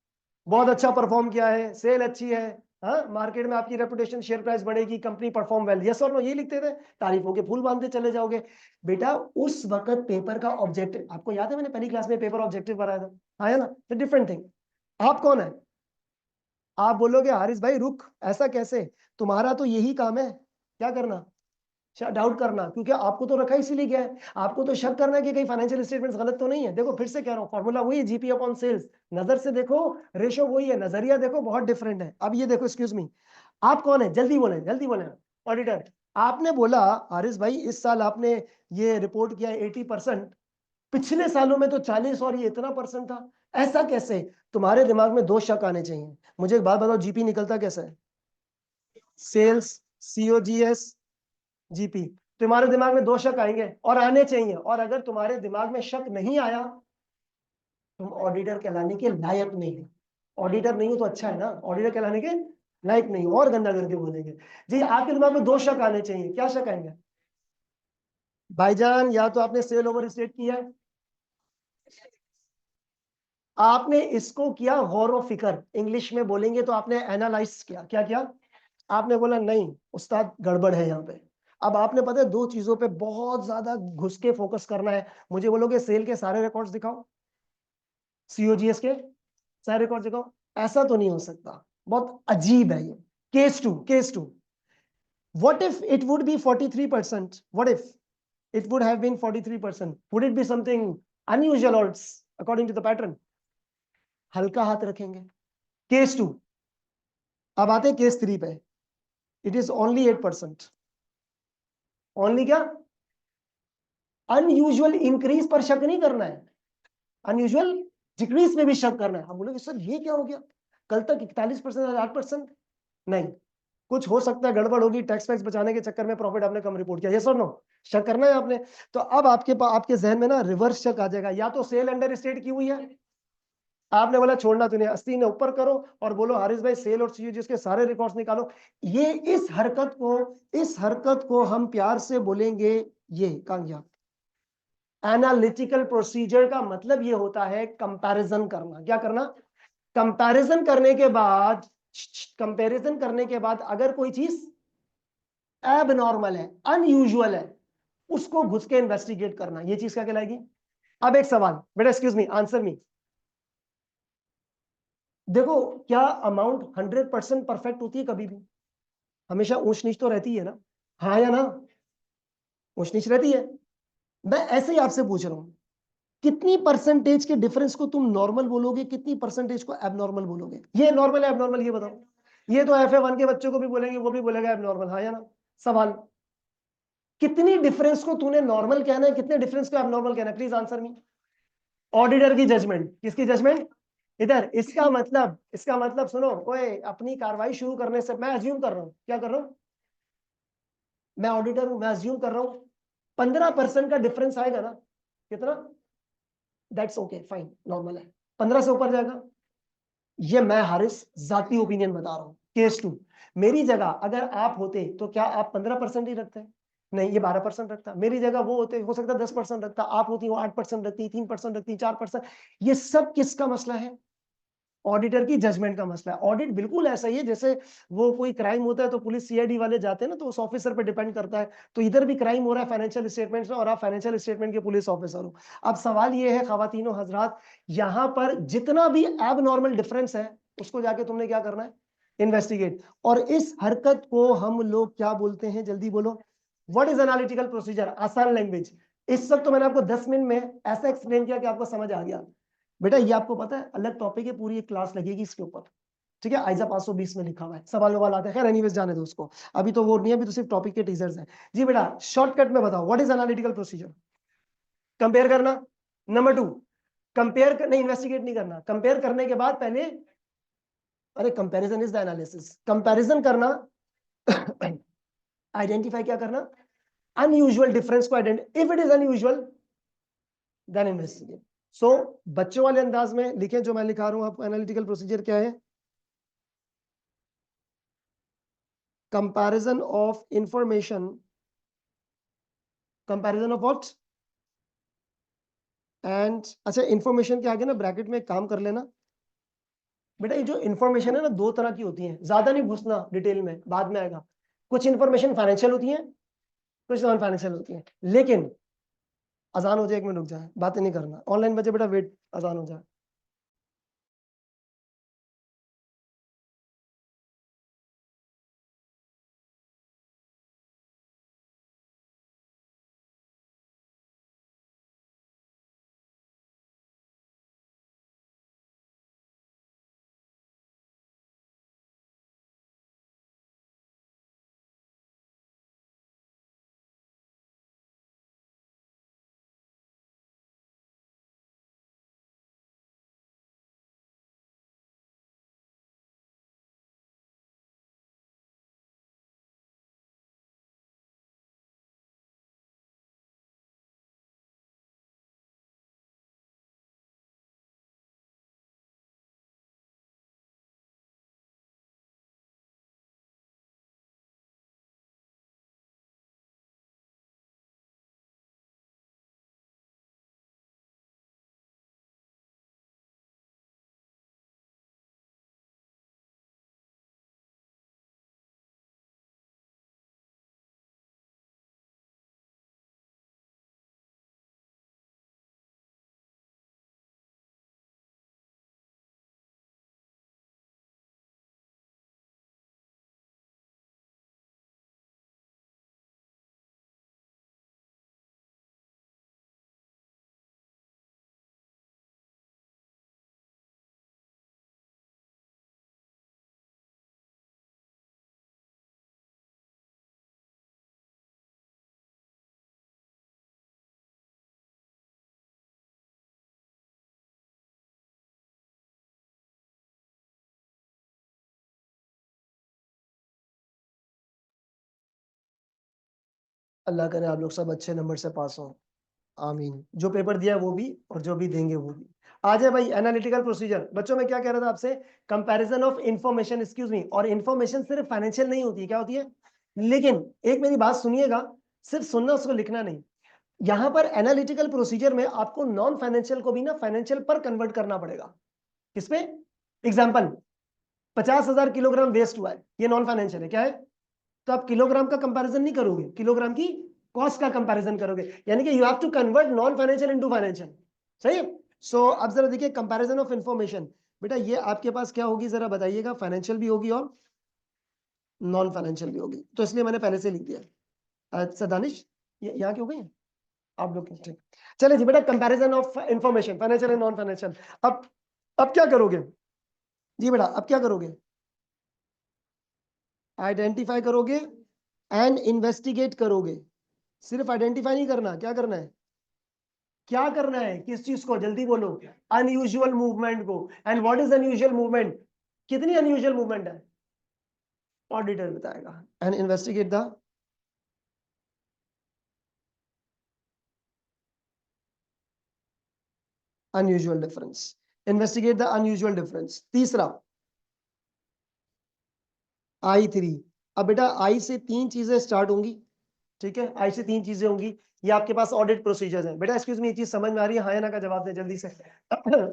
बहुत अच्छा परफॉर्म किया है, सेल अच्छी है, हाँ मार्केट में आपकी रेपुटेशन, शेयर प्राइस बढ़ेगी, कंपनी परफॉर्म वेल। यस और नो? ये लिखते थे, तारीफों के फूल बांधते चले जाओगे। बेटा उस वक्त पेपर का ऑब्जेक्टिव आपको याद है, मैंने पहली क्लास में पेपर ऑब्जेक्टिव बनाया था, हाँ है ना? तो डिफरेंट थिंग। आप कौन है? आप बोलोगे हारिस भाई रुक, ऐसा कैसे, तुम्हारा तो यही काम है, क्या करना? डाउट करना, क्योंकि आपको तो रखा इसीलिए गया है, आपको तो शक करना है कि कहीं फाइनेंशियल स्टेटमेंट्स गलत तो नहीं है। देखो फिर से कह रहा हूं, फॉर्मूला वही है, जीपी अपॉन सेल्स। नजर से देखो, रेशो वही है, नजरिया देखो बहुत डिफरेंट है। अब ये देखो, एक्सक्यूज मी, आप कौन है? जल्दी बोले, जल्दी बोले। ऑडिटर, आपने बोला हारिस भाई इस साल आपने ये रिपोर्ट किया 80%, पिछले सालों में तो 40 और ये इतना परसेंट था, ऐसा कैसे? तुम्हारे दिमाग में दो शक आने चाहिए। मुझे एक बात बताओ, जीपी निकलता कैसा है? Sales, COGS, GP. तुम्हारे दिमाग में दो शक आएंगे और आने चाहिए, और अगर तुम्हारे दिमाग में शक नहीं आया, तुम ऑडिटर कहलाने के लायक नहीं हो। ऑडिटर नहीं हो तो अच्छा है ना, ऑडिटर कहलाने के लायक नहीं हो, और गंदा करके बोलेंगे। जी आपके दिमाग में दो शक आने चाहिए, क्या शक आएंगे? भाईजान, या तो आपने सेल ओवर स्टेट किया है, आपने इसको किया गौर व फिकर, इंग्लिश में बोलेंगे तो आपने एनालाइज किया। क्या किया? आपने बोला नहीं उस्ताद गड़बड़ है यहाँ पे। अब आपने पता है दो चीजों पे बहुत ज्यादा घुस के फोकस करना है। मुझे बोलोगे सेल के सारे रिकॉर्ड्स दिखाओ, सीओजीएस के सारे रिकॉर्ड दिखाओ, ऐसा तो नहीं हो सकता, बहुत अजीब है ये। Case two, what if it would be 43%? What if it would have been 43%? Would it be something unusual or according to the pattern? हल्का हाथ रखेंगे। केस 2, अब आते हैं केस 3 पे। It is only 8%। ओनली क्या? अनयूजुअल इंक्रीज पर शक नहीं करना है, अनयूजुअल डिक्रीज में भी शक करना है। हम बोलोगे सर ये क्या हो गया, कल तक 41% आज 8%। नहीं, कुछ हो सकता है गड़बड़ होगी, टैक्स वैक्स बचाने के चक्कर में प्रॉफिट आपने कम रिपोर्ट किया, ये सर नो, शक करना है आपने। तो अब आपके जहन में ना रिवर्स शक आ जाएगा, या तो सेल अंडर स्टेट की हुई है, आपने बोला छोड़ना तूने 80 ने ऊपर करो, और बोलो हारिस भाई सेल और सीयूजी के सारे रिकॉर्ड्स निकालो। ये इस हरकत को हम प्यार से बोलेंगे, ये कामयाब एनालिटिकल प्रोसीजर का मतलब ये होता है कंपैरिजन करना। क्या करना? कंपैरिजन करने के बाद, अगर कोई चीज एबनॉर्मल है, अनयूजुअल है, उसको घुस के इन्वेस्टिगेट करना, ये चीज क्या कहलाएगी? अब एक सवाल बेटा, एक्सक्यूज मी, आंसर मी। देखो, क्या अमाउंट 100% परफेक्ट होती है कभी भी? हमेशा ऊंच नीच तो रहती है ना, हाँ या ना? ऊंच नीच रहती है। मैं ऐसे ही आपसे पूछ रहा हूं, कितनी परसेंटेज के डिफरेंस को तुम नॉर्मल बोलोगे, कितनी परसेंटेज को एबनॉर्मल बोलोगे? ये नॉर्मल है एबनॉर्मल, ये बताओ। ये तो FA1 के बच्चों को भी बोलेंगे, वो भी बोलेगा एबनॉर्मल, हाँ या ना? सवाल, कितनी डिफरेंस को तूने नॉर्मल कहना है, कितने डिफरेंस को एबनॉर्मल कहना है? Please answer me. ऑडिटर की जजमेंट, किसकी जजमेंट? इधर। इसका मतलब सुनो, ओए अपनी कार्रवाई शुरू करने से मैं अज्यूम कर रहा हूं, क्या कर रहा हूं? मैं ऑडिटर हूं, मैं अज्यूम कर रहा हूं 15% का डिफरेंस आएगा ना? कितना? दैट्स ओके फाइन, नॉर्मल है। 15 से ऊपर जाएगा, ये मैं हारिस जाती ओपिनियन बता रहा हूं। केस 2, मेरी जगह अगर आप होते तो क्या आप 15% ही रखते? नहीं, ये 12% रखता। मेरी जगह वो होते, हो सकता है 10% रखता। आप होती वो 8% रखती, 3% रखती, 4%। ये सब किसका मसला है? ऑडिटर की जजमेंट का मसला है। ऑडिट बिल्कुल ऐसा ही है जैसे वो कोई क्राइम होता है तो पुलिस CID वाले जाते हैं ना, तो उस ऑफिसर पे डिपेंड करता है। तो इधर भी क्राइम हो रहा है फाइनेंशियल स्टेटमेंट्स में, और आप फाइनेंशियल स्टेटमेंट के पुलिस ऑफिसर हो। अब सवाल ये है खवातीनो हजरात, यहाँ पर जितना भी एबनॉर्मल डिफरेंस है उसको जाके तुमने क्या करना है? इन्वेस्टिगेट। और इस हरकत को हम लोग क्या बोलते हैं? जल्दी बोलो। What is analytical procedure? आसान लैंग्वेज। इस वक्त तो मैंने आपको 10 मिनट में ऐसा एक्सप्लेन किया कि आपको समझ आ गया। बेटा ये आपको पता है अलग टॉपिक है, पूरी एक क्लास लगेगी इसके ऊपर, ठीक है? आइजा 520 में लिखा हुआ है, सवाल ववाल आते हैं। खैर एनीवेज जाने दो उसको, अभी तो वो नहीं है, अभी तो सिर्फ टॉपिक के टीजर्स हैं। जी बेटा शॉर्टकट में बताओ, what is analytical procedure? Compare करना। नंबर 2, नहीं, इन्वेस्टिगेट नहीं करना। कंपेयर करने के बाद पहले, अरे comparison is the analysis, comparison करना। आइडेंटिफाई क्या करना? अनयूजुअल डिफरेंस को identify, if it is unusual then investigate. So बच्चों वाले अंदाज में लिखें जो मैं लिखा रहा हूं आपको। एनालिटिकल प्रोसीजर क्या है? Comparison of information, comparison of what? And अच्छा, इंफॉर्मेशन के आगे ना ब्रैकेट में एक काम कर लेना बेटा, ये जो इन्फॉर्मेशन है ना दो तरह की होती है, ज्यादा नहीं घुसना डिटेल में, बाद में आएगा। कुछ इन्फॉर्मेशन फाइनेंशियल होती है, कुछ नॉन फाइनेंशियल होती है। लेकिन अजान हो जाए, 1 मिनट रुक जाए, बातें नहीं करना। ऑनलाइन बच्चे बेटा वेट, अजान हो जाए। अल्लाह करे आप लोग सब अच्छे नंबर से पास हो, आमीन। जो पेपर दिया वो भी और जो भी देंगे वो भी। आ जाए भाई एनालिटिकल प्रोसीजर। बच्चों में क्या कह रहा था आपसे, comparison of information, excuse me. और इंफॉर्मेशन सिर्फ फाइनेंशियल नहीं होती है, क्या होती है? लेकिन एक मेरी बात सुनिएगा, सिर्फ सुनना, उसको लिखना नहीं। यहां पर एनालिटिकल प्रोसीजर में आपको नॉन फाइनेंशियल को भी ना फाइनेंशियल पर कन्वर्ट करना पड़ेगा। किस पे? एग्जाम्पल, 50,000 किलोग्राम वेस्ट हुआ है, ये नॉन फाइनेंशियल है, क्या है? तो आप किलोग्राम का कंपैरिजन नहीं करोगे, किलोग्राम की कॉस्ट का कंपैरिजन करोगे। यानी कि you have to convert non financial into financial. सही है? सो अब जरा देखिए कंपैरिजन ऑफ इंफॉर्मेशन। बेटा ये आपके पास क्या होगी जरा बताइएगा, फाइनेंशियल भी होगी और नॉन फाइनेंशियल भी होगी, तो इसलिए मैंने पहले से लिख दिया। अच्छा दानिश, ये यहाँ क्यों गई आप लोग? ठीक, चले जी बेटा, comparison of information, financial and non financial. अब क्या करोगे जी बेटा, अब क्या करोगे? आइडेंटिफाई करोगे एंड इन्वेस्टिगेट करोगे। सिर्फ आइडेंटिफाई नहीं करना, क्या करना है? क्या करना है? किस चीज को? जल्दी बोलो। अनयूजुअल मूवमेंट को। And what is unusual movement? कितनी अनयूजुअल मूवमेंट है ऑडिटर बताएगा। And investigate the unusual difference. Investigate the unusual difference. तीसरा I3। अब बेटा आई से तीन चीजें स्टार्ट होंगी, ठीक है? आई से तीन चीजें होंगी। ये आपके पास ऑडिट प्रोसीजर्स हैं। बेटा एक्सक्यूज मी, ये चीज समझ में आ रही है? हाँ या ना का जवाब दे जल्दी से।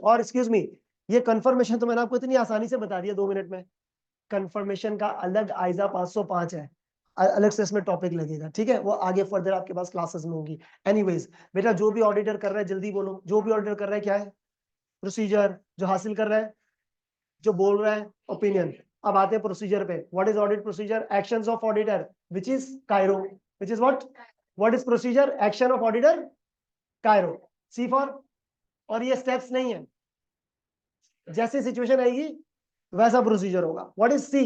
और एक्सक्यूज मी, ये कंफर्मेशन तो मैंने आपको इतनी आसानी से बता दिया 2 मिनट में। कंफर्मेशन का अलग आइजा 505 है, अलग से इसमें टॉपिक लगेगा, ठीक है? वो आगे फर्दर आपके पास क्लासेस में होगी। एनीवेज बेटा, जो भी ऑडिटर कर रहा है जल्दी बोलो, जो भी ऑडिटर कर रहा है क्या है? प्रोसीजर। जो हासिल कर रहा है, जो बोल रहा है, ओपिनियन। अब आते हैं प्रोसीजर पे। What is audit procedure? Actions of auditor which is Cairo, which is what is procedure? Action of auditor Cairo, see for. और ये स्टेप्स नहीं है, जैसे सिचुएशन आएगी वैसा प्रोसीजर होगा। What is C?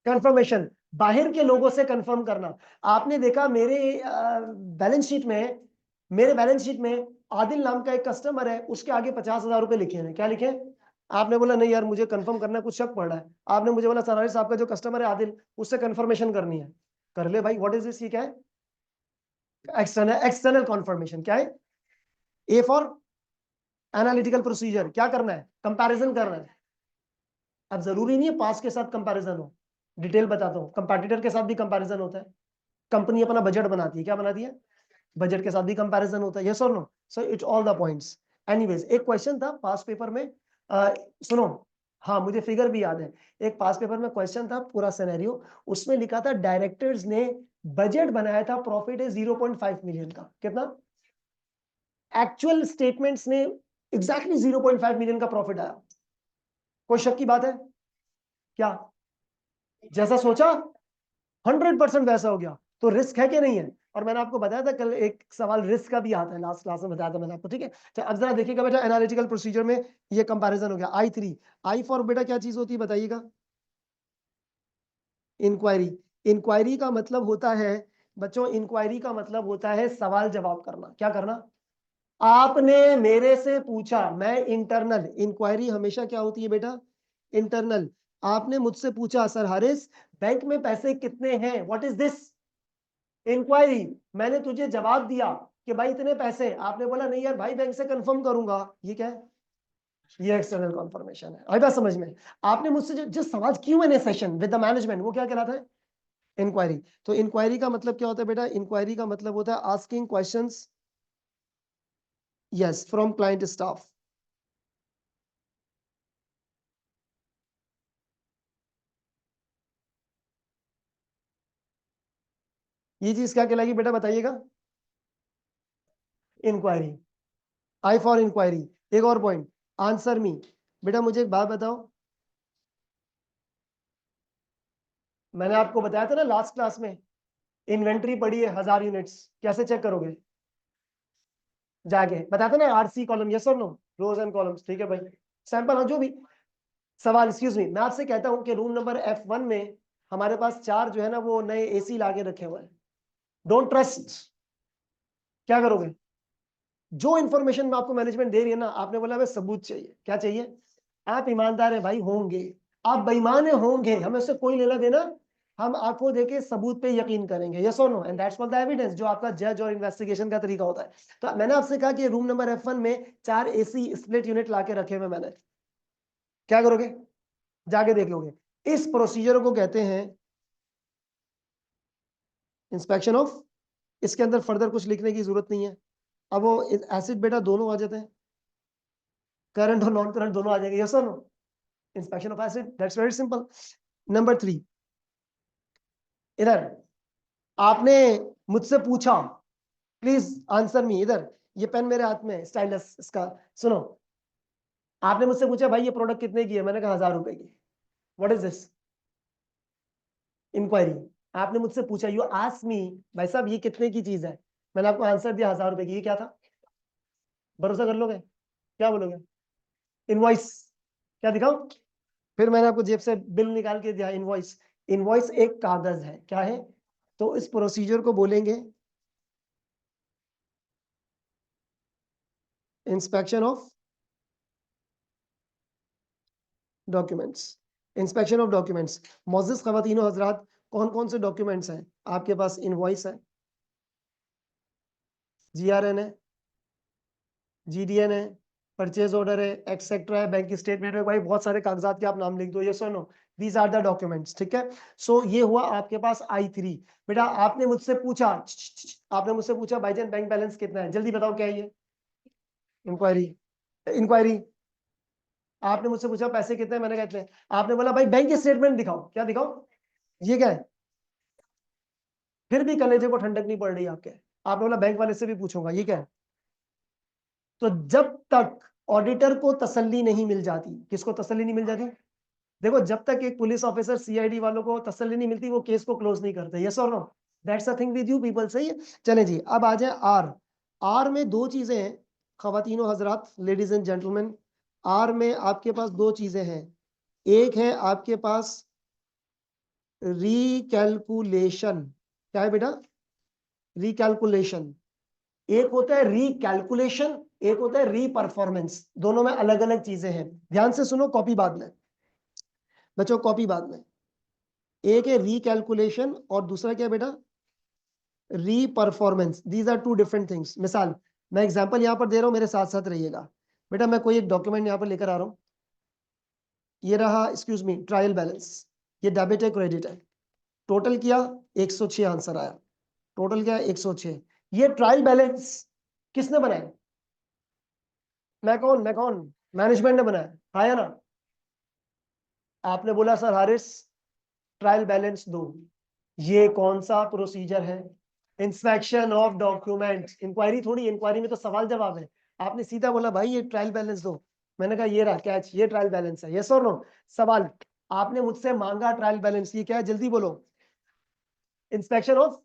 कंफर्मेशन, बाहर के लोगों से कंफर्म करना। आपने देखा मेरे बैलेंस शीट में, आदिल नाम का एक कस्टमर है, उसके आगे 50,000 रुपए लिखे हैं। क्या लिखे हैं? आपने बोला नहीं यार मुझे कंफर्म करना है, कुछ शक पड़ रहा है। आपने मुझे बोला सरारी साहब का जो कस्टमर है आदिल, उससे कंफर्मेशन करनी है। कर ले भाई। What is this? ये क्या है? External confirmation. क्या है? A for analytical procedure. क्या करना है? कंपैरिजन करना है। अब जरूरी नहीं है पास के साथ कंपैरिजन हो, डिटेल बताता हूँ। कंपैटिटर के साथ भी कंपैरिजन होता है। कंपनी अपना बजट बनाती है, क्या बनाती है? बजट के साथ भी कंपैरिजन होता है। यस और no? So it's all the points. Anyways, एक क्वेश्चन था पास पेपर में, सुनो, हाँ मुझे फिगर भी याद है। एक पास पेपर में क्वेश्चन था, पूरा सिनेरियो, उसमें लिखा था डायरेक्टर्स ने बजट बनाया था, प्रॉफिट है 0.5 मिलियन का। कितना? एक्चुअल स्टेटमेंट्स ने एग्जैक्टली 0.5 मिलियन का प्रॉफिट आया। कोई शक की बात है क्या? जैसा सोचा 100% वैसा हो गया। तो रिस्क है कि नहीं है? और मैंने आपको बताया था कल एक सवाल रिस्क का भी आता है, लास्ट क्लास में बताया था मैंने आपको, ठीक है? तो अब जरा देखिएगा बेटा, एनालिटिकल प्रोसीजर में ये कंपैरिजन हो गया। I3। आई फॉर बेटा क्या चीज होती है बताइएगा? इंक्वायरी। इंक्वायरी का मतलब होता है बच्चों, इंक्वायरी का मतलब होता है सवाल जवाब करना। क्या करना? आपने मेरे से पूछा, मैं इंटरनल, इंक्वायरी हमेशा क्या होती है बेटा? इंटरनल। आपने मुझसे पूछा सर हारिस बैंक में पैसे कितने हैं, व्हाट इज दिस? इंक्वायरी। मैंने तुझे जवाब दिया कि भाई इतने पैसे, आपने बोला नहीं यार भाई बैंक से कंफर्म करूंगा। ये क्या है? ये एक्सटर्नल कंफर्मेशन है। आई बात समझ में? आपने मुझसे जो सवाल Q&A session with the management, वो क्या कहलाता है? इंक्वायरी। तो इंक्वायरी का मतलब क्या होता है बेटा? इंक्वायरी का मतलब होता है asking questions, yes, from client staff. ये चीज क्या कहलाएगी बेटा बताइएगा? इंक्वायरी। I for inquiry. एक और पॉइंट, आंसर मी। बेटा मुझे एक बात बताओ, मैंने आपको बताया था ना लास्ट क्लास में, इन्वेंट्री पड़ी है 1000 यूनिट्स, कैसे चेक करोगे? जाके बताया था ना, RC कॉलम, यस और नो, रोज एंड कॉलम्स, ठीक है भाई? सैंपल हाँ जो भी सवाल, एक्सक्यूज मी, मैं आपसे कहता हूं कि रूम नंबर F1 में हमारे पास 4 जो है ना वो नए AC लाके रखे हुए हैं। Don't trust. क्या करोगे? जो इंफॉर्मेशन में आपको मैनेजमेंट दे रही है ना, आपने बोला हमें सबूत चाहिए। क्या चाहिए? आप ईमानदार है भाई, होंगे। आप बेईमान है, होंगे, हमें उससे कोई लेना देना। हम आंखों देखे सबूत पे यकीन करेंगे, यस और no, and that's called the evidence, जो आपका जज और इन्वेस्टिगेशन का तरीका होता है। तो मैंने आपसे कहा कि रूम नंबर F1 में 4 AC स्प्लिट यूनिट लाके रखे हुए मैंने, क्या करोगे? जाके देख लोगे। इस प्रोसीजर को कहते हैं इंस्पेक्शन ऑफ, इसके अंदर फर्दर कुछ लिखने की जरूरत नहीं है। अब वो एसिड बेटा दोनों आ जाते हैं, करंट और नॉन करंट दोनों आ जाएंगे, यस और no, inspection of acid, that's very simple. Number 3, इधर आपने मुझसे पूछा, प्लीज आंसर मी, इधर ये पेन मेरे हाथ में, स्टाइलस इसका, सुनो, आपने मुझसे पूछा भाई ये प्रोडक्ट कितने की है, मैंने कहा 1000 रुपए की। What is this? इंक्वायरी। आपने मुझसे पूछा, यू आस्क्ड मी, भाई साहब ये कितने की चीज है, मैंने आपको आंसर दिया 1000 रुपए की, ये क्या था? भरोसा कर लोगे? क्या बोलोगे? इनवॉइस। क्या दिखाओ? फिर मैंने आपको जेब से बिल निकाल के दिया, इनवॉइस। इनवॉइस एक कागज है, क्या है? तो इस प्रोसीजर को बोलेंगे inspection of documents. Inspection of documents, मोअज़्ज़िज़ ख़वातीनो हज़रात, कौन कौन से डॉक्यूमेंट्स हैं आपके पास? इनवॉइस है, GRN है, GDN है, परचेज ऑर्डर है, एक्सेट्रा है, बैंक स्टेटमेंट है, भाई बहुत सारे कागजात के आप नाम लिख दो, ये सुनो, दीज आर द डॉक्यूमेंट्स, ठीक है। सो ये हुआ आपके पास I3। बेटा आपने मुझसे पूछा, आपने मुझसे पूछा भाईजान बैंक बैलेंस कितना है, जल्दी बताओ क्या है ये? इंक्वायरी। इंक्वायरी। आपने मुझसे पूछा पैसे कितने हैं, मैंने कहा इतने। आपने बोला भाई बैंक स्टेटमेंट दिखाओ, क्या दिखाओ? ये क्या है? फिर भी कलेजे को ठंडक नहीं पड़ रही आपके। आपने बोला बैंक वाले से भी पूछूंगा, ये क्या है? तो जब तक ऑडिटर को तसल्ली नहीं मिल जाती, किसको तसल्ली नहीं मिल जाती? देखो जब तक एक पुलिस ऑफिसर CID वालों को तसल्ली नहीं मिलती, वो केस को क्लोज नहीं करते, यस और no, that's a thing with you people, सही है। चले जी, अब आ जाए आर। आर में दो चीजें हैं खवातीनो हजरात, लेडीज एंड जेंटलमैन, आर में आपके पास दो चीजें हैं। एक है आपके पास रिकैलकुलेशन, क्या है बेटा? रिकैलकुलेशन। एक होता है रिकैलकुलेशन, एक होता है रीपरफॉर्मेंस, दोनों में अलग अलग चीजें हैं। ध्यान से सुनो, कॉपी बाद में बच्चों, कॉपी बाद में। एक है रिकैलकुलेशन और दूसरा क्या है बेटा? Reperformance. These are two different things. मिसाल, मैं एग्जांपल यहां पर दे रहा हूं, मेरे साथ साथ रहिएगा। बेटा मैं कोई एक डॉक्यूमेंट यहां पर लेकर आ रहा हूं, ये रहा, एक्सक्यूज मी, ट्रायल बैलेंस, ये डेबिट है क्रेडिट है, टोटल किया 106 आंसर आया, टोटल क्या है 106। ये ट्रायल बैलेंस किसने बनाया? मैं कौन मैनेजमेंट ने बनाया, हाँ या ना? आपने बोला सर हारिस ट्रायल बैलेंस दो, ये कौन सा प्रोसीजर है? Inspection of documents. इंक्वायरी थोड़ी, इंक्वायरी में तो सवाल जवाब है। आपने सीधा बोला भाई ये ट्रायल बैलेंस दो, मैंने कहा ये रहा कैच, ये ट्रायल बैलेंस है, यस और नो। सवाल, आपने मुझसे मांगा ट्रायल बैलेंस, ये क्या है जल्दी बोलो? इंस्पेक्शन ऑफ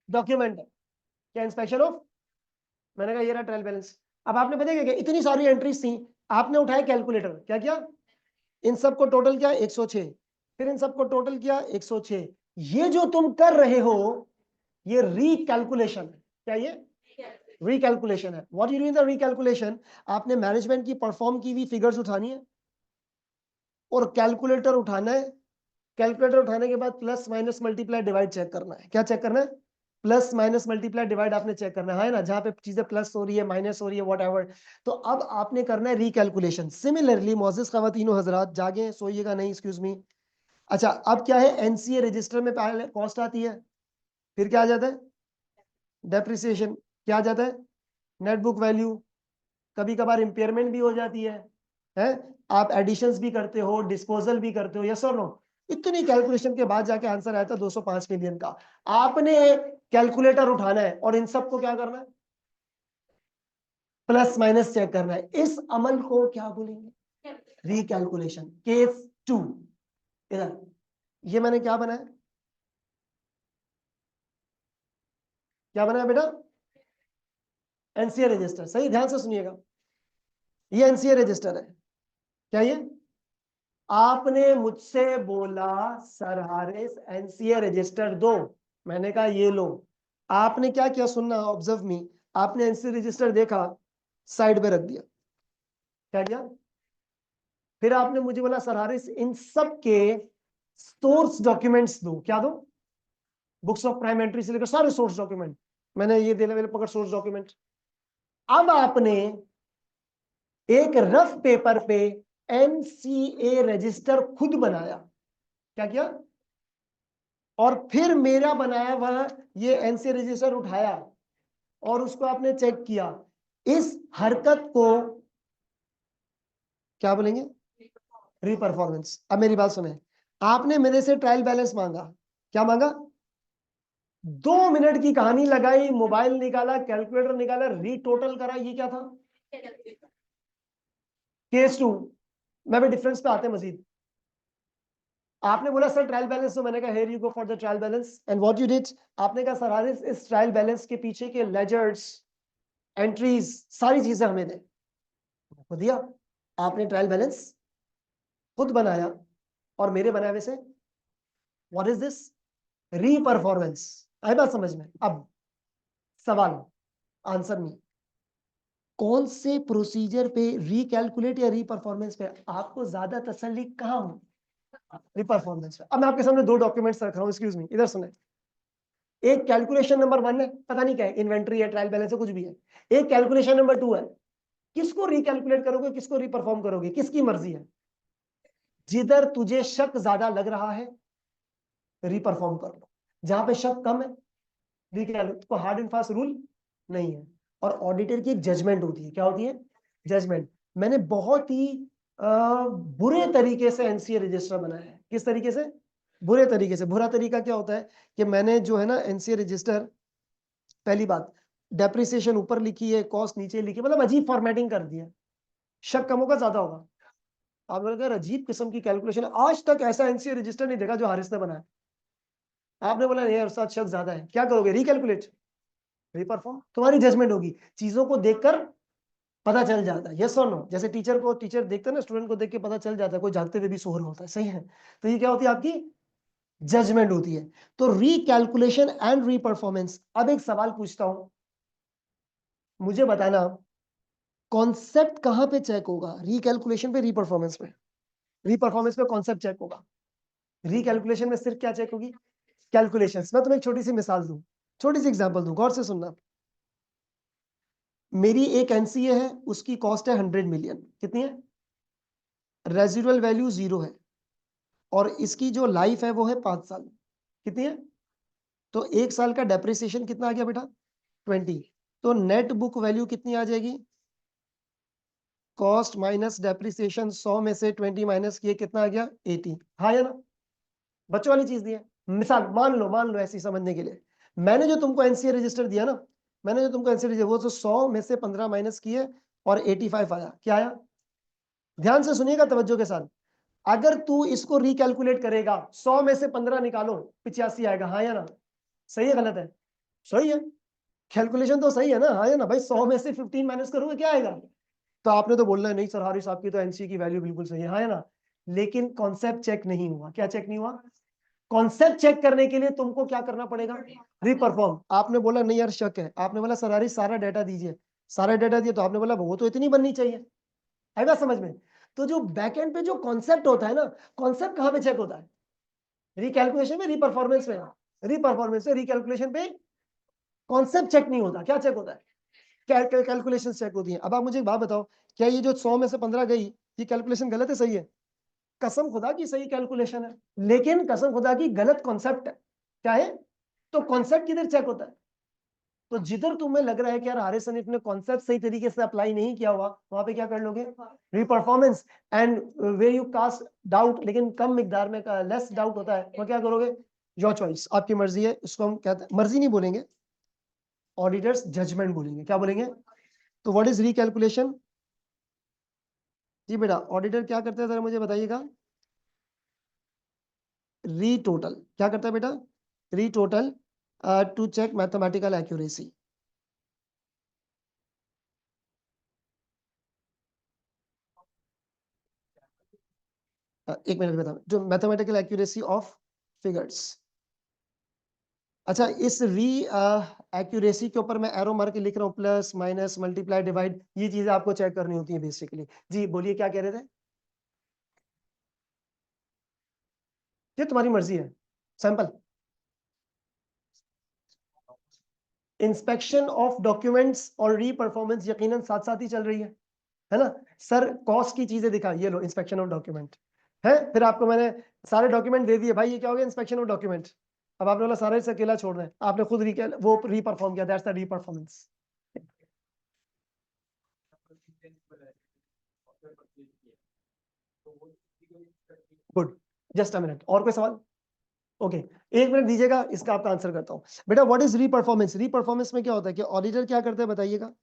डॉक्यूमेंट है, क्या इंस्पेक्शन ऑफ? मैंने कहा ये रहा ट्रायल बैलेंस। अब आपने पता है क्या किया? इतनी सारी एंट्रीज थी, आपने उठाया कैलकुलेटर, क्या किया? इन सबको टोटल किया 106, फिर इन सबको टोटल किया 106। ये जो तुम कर रहे हो ये रिकैलकुलेशन है, क्या ये रिकैलकुलेशन है? What you do in the recalculation, आपने मैनेजमेंट की परफॉर्म की हुई फिगर्स उठानी है और कैलकुलेटर उठाना है। कैलकुलेटर उठाने के बाद plus minus multiply divide check करना है। क्या चेक करना है? प्लस माइनस मल्टीप्लाई डिवाइड आपने चेक करना है ना, जहां पे चीजें प्लस हो रही है माइनस हो रही है व्हाटएवर। तो अब आपने करना है रिकैलकुलेशन। सिमिलरली मोअज़्ज़िज़ ख़वातीनो हजरात, जागे सोइएगा नहीं, एक्सक्यूज मी। अच्छा अब क्या है, NCA रजिस्टर में पहले कॉस्ट आती है, फिर क्या आ जाता है? डेप्रिसिएशन। क्या आ जाता है? Net book value. कभी कभार इंपेयरमेंट भी हो जाती है? आप एडिशंस भी करते हो, डिस्पोजल भी करते हो, यस और नो। इतनी कैलकुलेशन के बाद जाके आंसर आया था 205 मिलियन का। आपने कैलकुलेटर उठाना है और इन सबको क्या करना है? प्लस माइनस चेक करना है। इस अमल को क्या बोलेंगे? रिकैलकुलेशन। केस 2, इधर ये मैंने क्या बनाया, क्या बनाया बेटा? NCA रजिस्टर, सही, ध्यान से सुनिएगा, ये NCA रजिस्टर है, क्या ये? आपने मुझसे बोला सर हारिस NCA रजिस्टर दो, मैंने कहा ये लो। आपने क्या किया, सुनना, ऑब्जर्व मी, आपने NCA रजिस्टर देखा, साइड पे रख दिया, क्या किया? फिर आपने मुझे बोला सर हारिस इन सब के सोर्स डॉक्यूमेंट्स दो, क्या दो? बुक्स ऑफ प्राइम एंट्री से लेकर सारे सोर्स डॉक्यूमेंट मैंने ये दे लेवल पकड़ सोर्स डॉक्यूमेंट। अब आपने एक रफ पेपर पे एनसीए रजिस्टर खुद बनाया, क्या किया? और फिर मेरा बनाया हुआ ये एनसीए रजिस्टर उठाया और उसको आपने चेक किया। इस हरकत को क्या बोलेंगे? रीपरफॉर्मेंस। अब मेरी बात सुने, आपने मेरे से ट्रायल बैलेंस मांगा, क्या मांगा? 2 मिनट की कहानी लगाई, मोबाइल निकाला, कैलकुलेटर निकाला, रीटोटल करा, ये क्या था? केस 2 मैं भी डिफरेंस पे आते हैं मजीद। आपने बोला सर ट्रायल बैलेंस, तो मैंने कहा here you go for the trial balance and what you did, आपने कहा सर हारिस इस ट्रायल बैलेंस के पीछे के लेजर्स, एंट्रीज, सारी चीजें हमें दे। को दिया, आपने ट्रायल बैलेंस खुद बनाया और मेरे बनाए हुए से व्हाट इज दिस? रीपरफॉर्मेंस। आई बात समझ में? अब सवाल, आंसर नहीं, कौन से प्रोसीजर पे रिकैलकुलेट या रीपरफॉर्मेंस पे आपको ज्यादा तसल्ली कहां हो? रीपरफॉर्मेंस पे। अब मैं आपके सामने 2 डॉक्यूमेंट्स रख रहा हूं, एक्सक्यूज मी, इधर सुने। एक कैलकुलेशन नंबर 1 है, पता नहीं क्या है, इन्वेंट्री है, ट्रायल बैलेंस है, कुछ भी है। एक कैलकुलेशन नंबर 2 है, किसको रिकैलकुलेट करोगे, किसको रीपरफॉर्म करोगे, किसकी मर्जी है? जिधर तुझे शक ज्यादा लग रहा है रिपरफॉर्म कर लो, जहां पे शक कम है रिकैलकुलेट। को हार्ड एंड फास्ट रूल नहीं है। और ऑडिटर की एक जजमेंट होती है, क्या होती है? जजमेंट। मैंने बहुत ही बुरे तरीके से एनसीए रजिस्टर बनाया है। किस तरीके से? बुरे तरीके से। बुरा तरीका क्या होता है कि मैंने जो है ना एनसीए रजिस्टर, पहली बात, डेप्रिसिएशन ऊपर लिखी है, कॉस्ट नीचे लिखी, मतलब अजीब फॉर्मेटिंग कर दी है। शक कम होगा ज्यादा होगा? आप लोग अगर अजीब किस्म की कैलकुलेशन, आज तक ऐसा एनसीए रजिस्टर नहीं देखा जो हारिस ने बनाया। आपने बोला नहीं यार साथ शक ज्यादा है, क्या करोगे? रिकैलकुलेट, रीपरफॉर्म। तुम्हारी जजमेंट होगी, चीजों को देखकर पता चल जाता है, यस और नो। जैसे टीचर को, टीचर देखते हैं ना, स्टूडेंट को देख के पता चल जाता है कोई जागते हुए भी सो रहा होता है, सही है? तो ये क्या होती है? आपकी जजमेंट होती है। तो रिकैलकुलेशन एंड रीपरफॉर्मेंस। अब एक सवाल पूछता हूं, मुझे बताना कॉन्सेप्ट कहां पे चेक होगा? रिकैलकुलेशन पे, रीपरफॉर्मेंस पे? रीपरफॉर्मेंस पे कॉन्सेप्ट चेक होगा, रिकैलकुलेशन में सिर्फ क्या चेक होगी? कैलकुलेशंस। मैं तुम्हें एक छोटी सी मिसाल दूं, छोटी सी एग्जांपल दूं, गौर से सुनना। मेरी एक एनसीए है, उसकी कॉस्ट है 100 मिलियन। कितनी है? रेजिडुअल वैल्यू 0 है, और इसकी जो लाइफ है वो है 5 साल। कितनी है? तो 1 साल का डेप्रिसिएशन कितना आ गया बेटा? 20। तो नेट बुक वैल्यू कितनी आ जाएगी? कॉस्ट माइनस डेप्रिसिएशन, 100 में से 20 माइनस किए, कितना आ गया? 80। हाँ या ना? बच्चों वाली चीज दी है। मिसाल मान लो ऐसी समझने के लिए, मैंने जो तुमको एनसीए रजिस्टर दिया ना, मैंने जो तुमको एनसीए रजिस्टर, वो तो 100 में से 15 माइनस किए और 85 आया। क्या आया? ध्यान से सुनिएगा तवज्जो के साथ। अगर तू इसको रिकैलकुलेट करेगा, 100 में से 15 निकालो, 85 आएगा। हाँ या ना? सही है गलत है? सही है। कैलकुलेशन तो सही है ना? हाँ या ना भाई? 100 में से 15 माइनस करोगे, क्या आएगा? तो आपने तो बोलना है नहीं सर हारिस आपकी तो एनसी की वैल्यू बिल्कुल सही है। हाँ या ना? लेकिन कॉन्सेप्ट चेक नहीं हुआ। क्या चेक नहीं हुआ? कॉन्सेप्ट चेक करने के लिए तुमको क्या करना पड़ेगा? रिपरफॉर्म। आपने बोला नहीं यार शक है, आपने बोला सर हारिस सारा डाटा दीजिए, सारा डाटा दिया, तो आपने बोला वो तो इतनी बननी चाहिए। है ना समझ में? तो जो बैकएंड पे जो कॉन्सेप्ट होता है ना, कॉन्सेप्ट कहां पे चेक होता है? रिकैलकुलेशन में, रीपरफॉर्मेंस में। रीपरफॉर्मेंस में, रिकैलकुलेशन पे कॉन्सेप्ट चेक नहीं होता। क्या चेक होता है? कैलकुलेशन चेक होती है। अब आप मुझे एक बात बताओ, क्या ये जो 100 में से 15 गई, ये कैलकुलेशन गलत है सही है? कसम खुदा की सही कैलकुलेशन है, लेकिन कसम खुदा की गलत कॉन्सेप्ट है। क्या है? तो कॉन्सेप्ट किधर चेक होता है? तो जिधर तुम्हें लग रहा है कि यार हारिस ने अपने कॉन्सेप्ट सही तरीके से अप्लाई नहीं किया हुआ, वहां पे क्या कर लोगे? Reperformance. And way you cast doubt, लेकिन कम मिकदार में, लेस डाउट होता है, वो क्या करोगे? योर चॉइस, आपकी मर्जी है। इसको हम कहते हैं, मर्जी नहीं बोलेंगे, ऑडिटर्स जजमेंट बोलेंगे। क्या बोलेंगे? तो व्हाट इज रिकैलकुलेशन? जी बेटा, ऑडिटर क्या करता है जरा मुझे बताइएगा? रीटोटल। क्या करता है बेटा? रीटोटल टू चेक मैथमेटिकल एक्यूरेसी। एक मिनट बता, जो मैथमेटिकल एक्यूरेसी ऑफ फिगर्स। अच्छा, इस री एक्यूरेसी के ऊपर मैं एरो मार के लिख रहा हूँ, प्लस माइनस मल्टीप्लाई डिवाइड, ये चीजें आपको चेक करनी होती है बेसिकली। जी बोलिए क्या कह रहे थे? ये तुम्हारी मर्जी है। सैंपल, इंस्पेक्शन ऑफ डॉक्यूमेंट्स और री परफॉर्मेंस यकीनन साथ साथ ही चल रही है ना। सर कॉस्ट की चीजें दिखा, ये लो इंस्पेक्शन ऑफ डॉक्यूमेंट है, फिर आपको मैंने सारे डॉक्यूमेंट दे दिए, भाई ये क्या हो गया, इंस्पेक्शन ऑफ डॉक्यूमेंट। अब आपने बोला सारा इसे अकेला छोड़ रहे हैं, आपने खुद वो री परफॉर्म किया, दैट्स द री performance. Good, just a minute, और कोई सवाल? ओके, एक मिनट दीजिएगा, इसका आपका आंसर करता हूं। बेटा व्हाट इज री परफॉर्मेंस? री परफॉर्मेंस में क्या होता है कि ऑडिटर क्या करते हैं बताइएगा।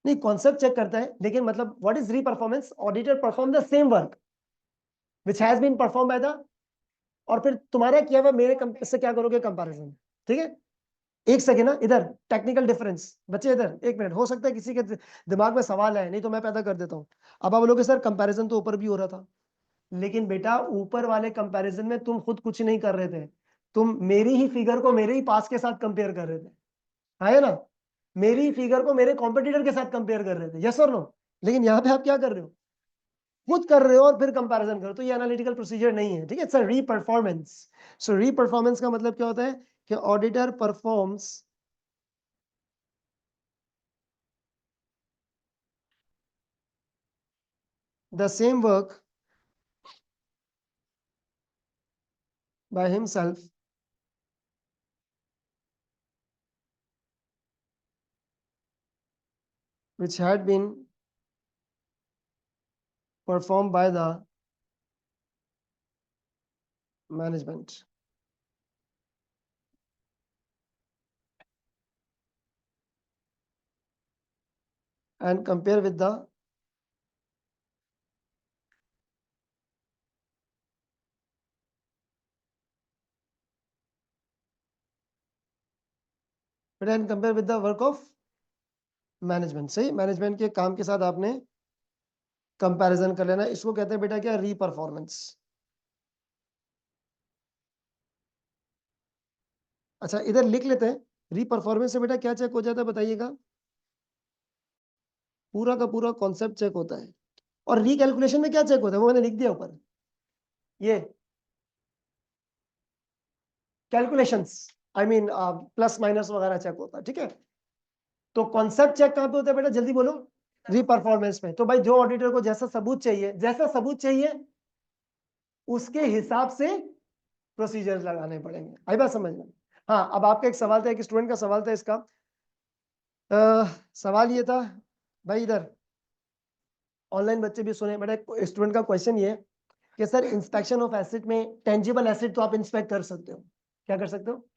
नहीं, कॉन्सेप्ट चेक करता है, लेकिन मतलब what is reperformance? Auditor perform the same work which has been perform by the, और फिर तुम्हारा किया हुआ मेरे से क्या करोगे, कंपैरिजन। ठीक है, एक सेकेंड ना, इधर टेक्निकल डिफरेंस, बच्चे इधर एक मिनट, हो सकता है किसी के दिमाग में सवाल है, नहीं तो मैं पैदा कर देता हूं। अब आप बोलोगे सर कंपैरिजन तो ऊपर भी हो रहा था, लेकिन बेटा ऊपर वाले कंपैरिजन में तुम खुद कुछ नहीं कर रहे थे, तुम मेरी ही फिगर को मेरे ही पास के साथ कंपेयर कर रहे थे, है ना। मेरी फिगर को मेरे कॉम्पिटिटर के साथ कंपेयर कर रहे थे, यस और नो। लेकिन यहाँ पे आप क्या कर रहे हो, खुद कर रहे हो और फिर कंपैरिजन करो, तो ये एनालिटिकल प्रोसीजर नहीं है। ठीक है, सर री परफॉर्मेंस। सो री परफॉर्मेंस का मतलब क्या होता है कि auditor performs the same work by himself which had been performed by the management and compare with the work of management. सही, मैनेजमेंट के काम के साथ आपने कंपैरिजन कर लेना, इसको कहते हैं बेटा क्या, री परफॉर्मेंस। अच्छा इधर लिख लेते हैं, री परफॉर्मेंस से बेटा क्या चेक हो जाता है बताइएगा, पूरा का पूरा कॉन्सेप्ट चेक होता है। और रिकैलकुलेशन में क्या चेक होता है वो मैंने लिख दिया ऊपर, ये calculations, I mean plus minus वगैरह चेक होता है। ठीक है, तो कॉन्सेप्ट चेक कहां पे होता है बेटा, जल्दी बोलो। री परफॉर्मेंस में। तो भाई जो ऑडिटर को जैसा सबूत चाहिए, जैसा सबूत चाहिए उसके हिसाब से प्रोसीजर्स लगाने पड़ेंगे। आई बात समझ में? हाँ, अब आपका एक सवाल था, एक स्टूडेंट का सवाल था इसका, सवाल ये था, भाई इधर ऑनलाइन बच्चे भी सुने, बेटा स्टूडेंट का क्वेश्चन ये है कि सर इंस्पेक्शन ऑफ एसेट में टेंजिबल एसेट तो आप इंस्पेक्ट कर सकते हो, क्या कर सकते हो,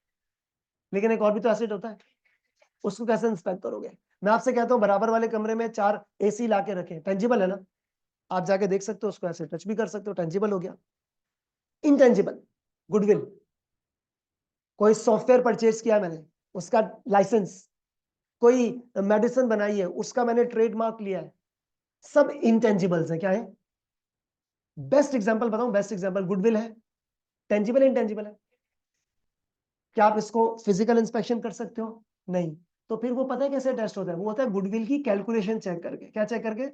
लेकिन एक और भी तो एसेट होता है, उसको कैसे इंस्पेक्ट करोगे? मैं आपसे कहता हूँ बराबर वाले कमरे में 4 एसी ला के रखें, टेंजिबल है ना, आप जाके देख सकते हो उसको, ऐसे टच भी कर सकते हो, टेंजिबल हो गया। इंटेंजिबल, गुडविल, कोई सॉफ्टवेयर परचेज किया मैंने, उसका लाइसेंस, कोई मेडिसिन बनाई है उसका मैंने ट्रेडमार्क लिया है, सब इंटेंजिबल्स है। क्या है? बेस्ट एग्जांपल बताऊं, बेस्ट एग्जांपल गुडविल है, टेंजिबल इंटेंजिबल है। क्या आप इसको फिजिकल इंस्पेक्शन कर सकते हो? नहीं। तो फिर वो पता है कैसे टेस्ट होता है, वो होता है गुडविल की कैलकुलेशन चेक करके। क्या चेक करके?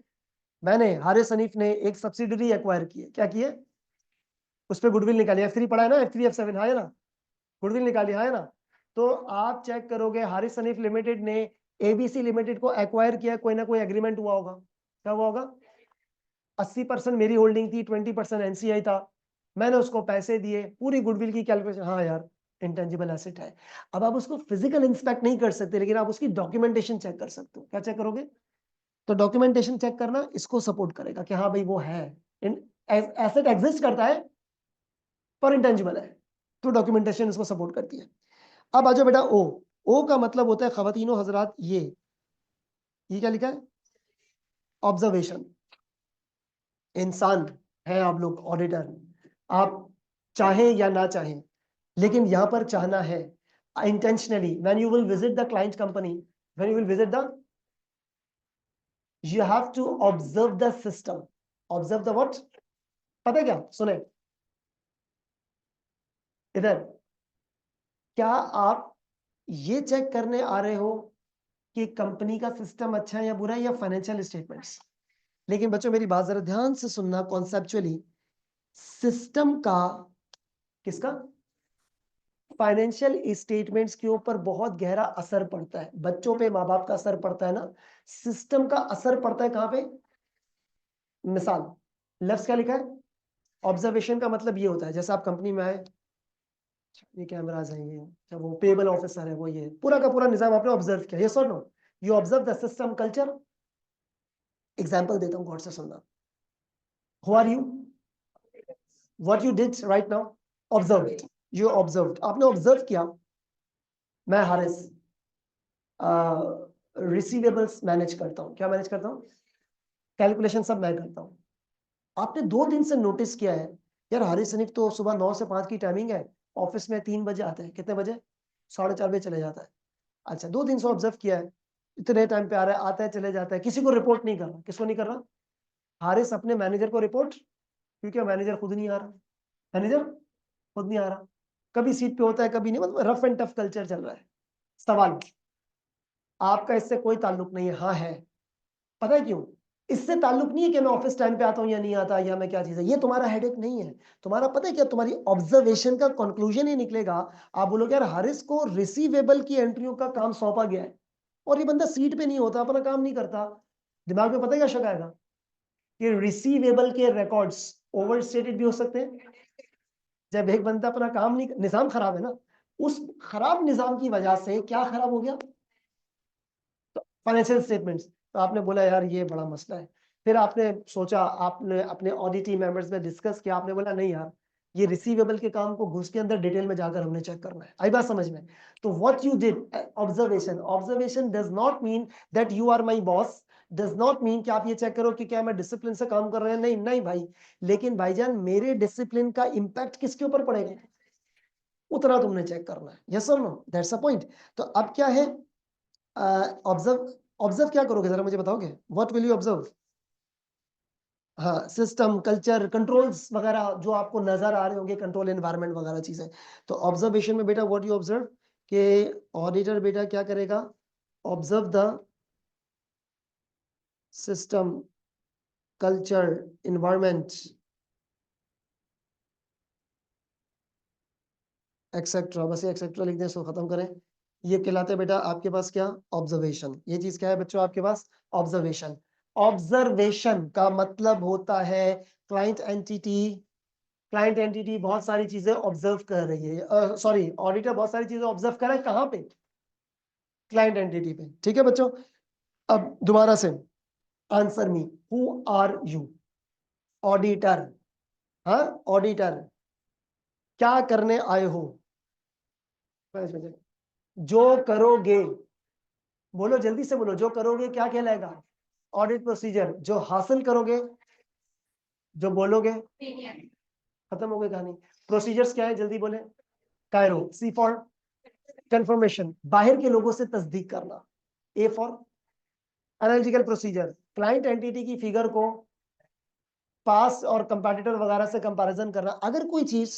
मैंने हारिस हनीफ ने एक सब्सिडरी एक्वायर की है, क्या की है, उस पर गुडविल निकाली, F3 पढ़ा है ना, F3 F7 है ना, गुडविल निकाली है ना। तो आप चेक करोगे हारिस हनीफ लिमिटेड ने एबीसी लिमिटेड को एक्वायर किया, कोई ना कोई एग्रीमेंट हुआ होगा। क्या हुआ होगा? 80% मेरी होल्डिंग थी, 20% एनसीआई था, मैंने उसको पैसे दिए, पूरी गुडविल की कैलकुलेशन, हाँ यार इंटेंजिबल एसेट है। अब आप उसको फिजिकल इंस्पेक्ट नहीं कर सकते, लेकिन आप उसकी डॉक्यूमेंटेशन चेक कर सकते हो। क्या चेक करोगे? तो डॉक्यूमेंटेशन चेक करना इसको सपोर्ट करेगा कि हाँ भाई वो है, एसेट एग्जिस्ट करता है पर इंटेंजिबल है, तो डॉक्यूमेंटेशन इसको सपोर्ट करती है। अब आ जाओ बेटा ओ। ओ का मतलब होता है खवातीनो हजरात, ये क्या लिखा है, ऑब्जर्वेशन। इंसान है आप लोग ऑडिटर, आप चाहें या ना चाहें, लेकिन यहां पर चाहना है intentionally. When you will visit the client company, when you will visit the, you have to observe the system. Observe the what? पता है क्या, सुने इधर, क्या आप ये चेक करने आ रहे हो कि कंपनी का सिस्टम अच्छा है या बुरा है, या फाइनेंशियल स्टेटमेंट्स? लेकिन बच्चों मेरी बात जरा ध्यान से सुनना, कॉन्सेप्चुअली सिस्टम का, किसका, फाइनेंशियल स्टेटमेंट्स के ऊपर बहुत गहरा असर पड़ता है। बच्चों पे माँ बाप का असर पड़ता है ना, सिस्टम का असर पड़ता है कहां पे? मिसाल, लफ्ज क्या लिखा है? ऑब्जर्वेशन का मतलब ये होता है, जैसे आप कंपनी में आए, ये कैमराज हैं, ये जब वो पेबल ऑफिसर है, वो ये पूरा का पूरा निजाम आपने ऑब्जर्व किया, यस और no? You observe the system culture. Example देता हूं, गौर से सुनना। Who are you? What you did right now? Observe. You observe, आपने ऑब्जर्व किया, मैं हारिस रिसीवेबल्स मैनेज करता हूँ। क्या मैनेज करता हूँ? कैलकुलेशन सब मैं करता हूँ। आपने 2 दिन से नोटिस किया है, यार हारिस हनीफ तो सुबह 9 से 5 की टाइमिंग है, ऑफिस में 3 बजे आते हैं, कितने बजे? 4:30 बजे चले जाता है। अच्छा, 2 दिन से ऑब्जर्व किया है, इतने टाइम पे आ रहा है, आता है, चले जाता है, किसी को रिपोर्ट नहीं कर रहा। किसको नहीं कर रहा? हारिस अपने मैनेजर को रिपोर्ट, क्योंकि मैनेजर खुद नहीं आ रहा, मैनेजर खुद नहीं आ रहा, कभी सीट पे होता है कभी नहीं, मतलब रफ एंड टफ कल्चर चल रहा है। सवाल, आपका इससे कोई ताल्लुक नहीं है? हाँ है। पता है क्यों? इससे ताल्लुक नहीं है कि मैं ऑफिस टाइम पे आता हूं या नहीं आता, या मैं क्या चीज है, ये तुम्हारा हेडेक नहीं है। तुम्हारा पता है क्या, तुम्हारी ऑब्जर्वेशन का कंक्लूजन ही निकलेगा, आप बोलोगे यार हारिस को रिसीवेबल की एंट्रियों का काम सौंपा गया है और ये बंदा सीट पे नहीं होता, अपना काम नहीं करता। दिमाग में पता है क्या शक आएगा कि रिसीवेबल के रिकॉर्ड्स ओवर स्टेटेड भी हो सकते हैं। जब एक बंदा अपना काम नहीं, निजाम खराब है ना, उस खराब निजाम की वजह से क्या खराब हो गया? Financial statements. तो आपने बोला यार ये बड़ा मसला है, फिर आपने सोचा, आपने अपने ऑडिट टीम मेंबर्स में डिस्कस किया, आपने बोला नहीं यार, ये रिसीवेबल के काम को घुस के अंदर डिटेल में जाकर हमने चेक करना है। आई बात समझ में? तो what you did, observation, observation does not mean that you are my boss, does not mean कि आप ये चेक करो कि क्या मैं डिसिप्लिन से काम कर रहे हैं, नहीं नहीं भाई, लेकिन भाईजान मेरे डिसिप्लिन का इंपैक्ट किसके ऊपर पड़ेगा, उतना तुमने चेक करना है। यस और नो? That's a point. तो अब क्या है, ऑब्जर्व, ऑब्जर्व क्या करोगे जरा मुझे बताओगे? What will you observe? हाँ, सिस्टम कल्चर कंट्रोल्स वगैरह जो आपको नजर आ रहे होंगे, कंट्रोल एनवायरनमेंट वगैरह चीजें। तो ऑब्जर्वेशन में बेटा व्हाट यू ऑब्जर्व, के ऑडिटर बेटा क्या करेगा? Observe the system culture environment etcetera, बस ये एक्सेट्रा लिख दें, इसको खत्म करें। ये कहलाते हैं बेटा आपके पास क्या? ऑब्जर्वेशन। ये चीज क्या है बच्चों आपके पास? ऑब्जर्वेशन। ऑब्जर्वेशन का मतलब होता है क्लाइंट एंटिटी, क्लाइंट एंटिटी बहुत सारी चीजें ऑब्जर्व कर रही है, सॉरी ऑडिटर बहुत सारी चीजें ऑब्जर्व कर रहा है, कहां पे? क्लाइंट एंटिटी पे। ठीक है बच्चों, अब दोबारा से answer me, who are you? Auditor. हाँ, ऑडिटर, क्या करने आए हो? जो करोगे, बोलो जल्दी से बोलो, जो करोगे क्या कहलाएगा? Audit procedure. जो हासिल करोगे, जो बोलोगे, खत्म हो गई कहानी। प्रोसीजर्स क्या है, जल्दी बोले। कायरो, सी फॉर कंफर्मेशन, बाहर के लोगों से तस्दीक करना। A for analytical procedure, client entity की फिगर को पास और कंपैटिटर वगैरह से कंपैरिजन करना। अगर कोई चीज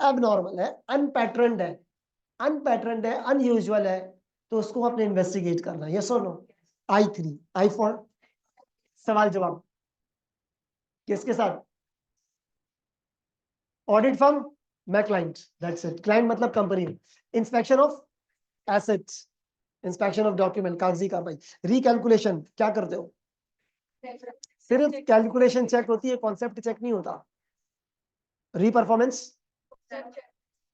एबनॉर्मल है, अनपैटर्न्ड है, अनपैटर्न्ड है, अनयूजुअल है, तो उसको आपने इन्वेस्टिगेट करना। यस और नो? I3, आई फॉर सवाल जवाब, किसके साथ? ऑडिट फर्म, मैं क्लाइंट, दैट्स इट। क्लाइंट मतलब company. Inspection of assets, inspection of document, कागजी कार्रवाई। रिकैलकुलेशन, क्या करते हो? सिर्फ कैलकुलेशन चेक होती है, कॉन्सेप्ट चेक नहीं होता। रीपरफॉर्मेंस,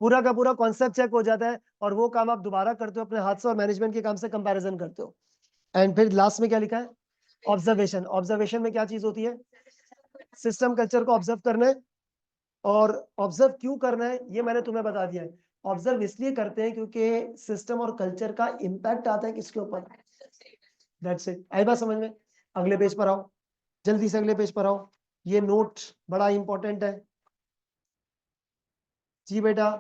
पूरा का पूरा कॉन्सेप्ट चेक हो जाता है और वो काम आप दोबारा करते हो अपने हाथ से और मैनेजमेंट के काम से कंपैरिजन करते हो। एंड फिर लास्ट में क्या लिखा है? ऑब्जर्वेशन। ऑब्जर्वेशन में क्या चीज होती है? सिस्टम कल्चर को ऑब्जर्व करना है। और ऑब्जर्व क्यों करना है ये मैंने तुम्हें बता दिया है। ऑब्जर्व इसलिए करते हैं क्योंकि सिस्टम और कल्चर का इंपैक्ट आता है किसके ऊपर? That's it. आई बात समझ में? अगले पेज पर आओ, जल्दी से अगले पेज पर आओ। ये नोट बड़ा इंपॉर्टेंट है जी बेटा।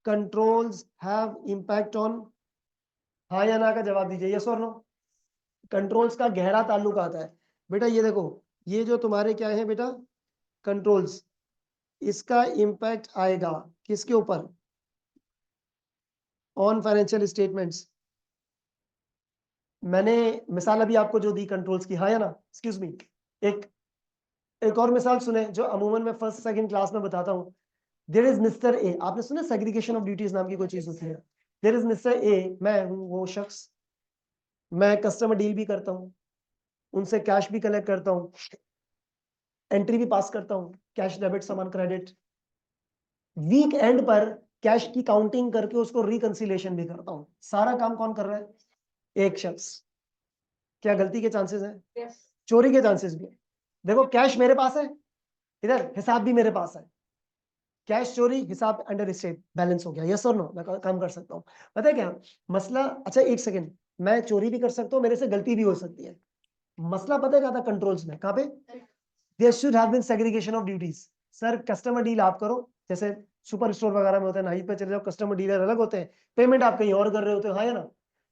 कंट्रोल्स हैव इंपैक्ट ऑन, हाँ या ना का जवाब दीजिए, यस और नो। कंट्रोल्स का गहरा ताल्लुक आता है बेटा। ये देखो, ये जो तुम्हारे क्या है बेटा, कंट्रोल्स, इसका इंपैक्ट आएगा किसके ऊपर? On financial statements. मैंने मिसाल अभी आपको जो दी कंट्रोल्स की, हाँ या ना? एक्सक्यूज मी, एक और मिसाल सुने जो अमूमन मैं फर्स्ट सेकंड क्लास में बताता हूँ। देयर इज मिस्टर ए, आपने सुना सेग्रीगेशन ऑफ ड्यूटीज नाम की कोई चीज होती है। देयर इज मिस्टर ए, मैं हूँ वो शख्स, मैं कस्टमर डील भी करता हूँ, उनसे कैश भी कलेक्ट करता हूँ, एंट्री भी पास करता हूँ, कैश डेबिट सामान क्रेडिट, वीक एंड पर कैश की काउंटिंग करके उसको रिकंसिलेशन भी करता हूँ। सारा काम कौन कर रहा है? एक शख्स। क्या गलती के चांसेस हैं? yes. चोरी के चांसेस भी है। देखो कैश मेरे पास है, इधर हिसाब भी मेरे पास है, कैश चोरी, हिसाब अंडर स्टेट, बैलेंस हो गया, यस और नो, मैं काम कर सकता हूँ। पता है क्या मसला? अच्छा एक सेकंड, मैं चोरी भी कर सकता हूँ, मेरे से गलती भी हो सकती है। मसला पता है क्या था? कंट्रोल्स में। कहाँ पे? There should have been segregation of duties. Sir customer deal आप करो, जैसे सुपर स्टोर वगैरह में होता है, नाइट पे चले जाओ, कस्टमर डीलर अलग होते हैं, पेमेंट आप कहीं और कर रहे होते हो, हाँ या ना,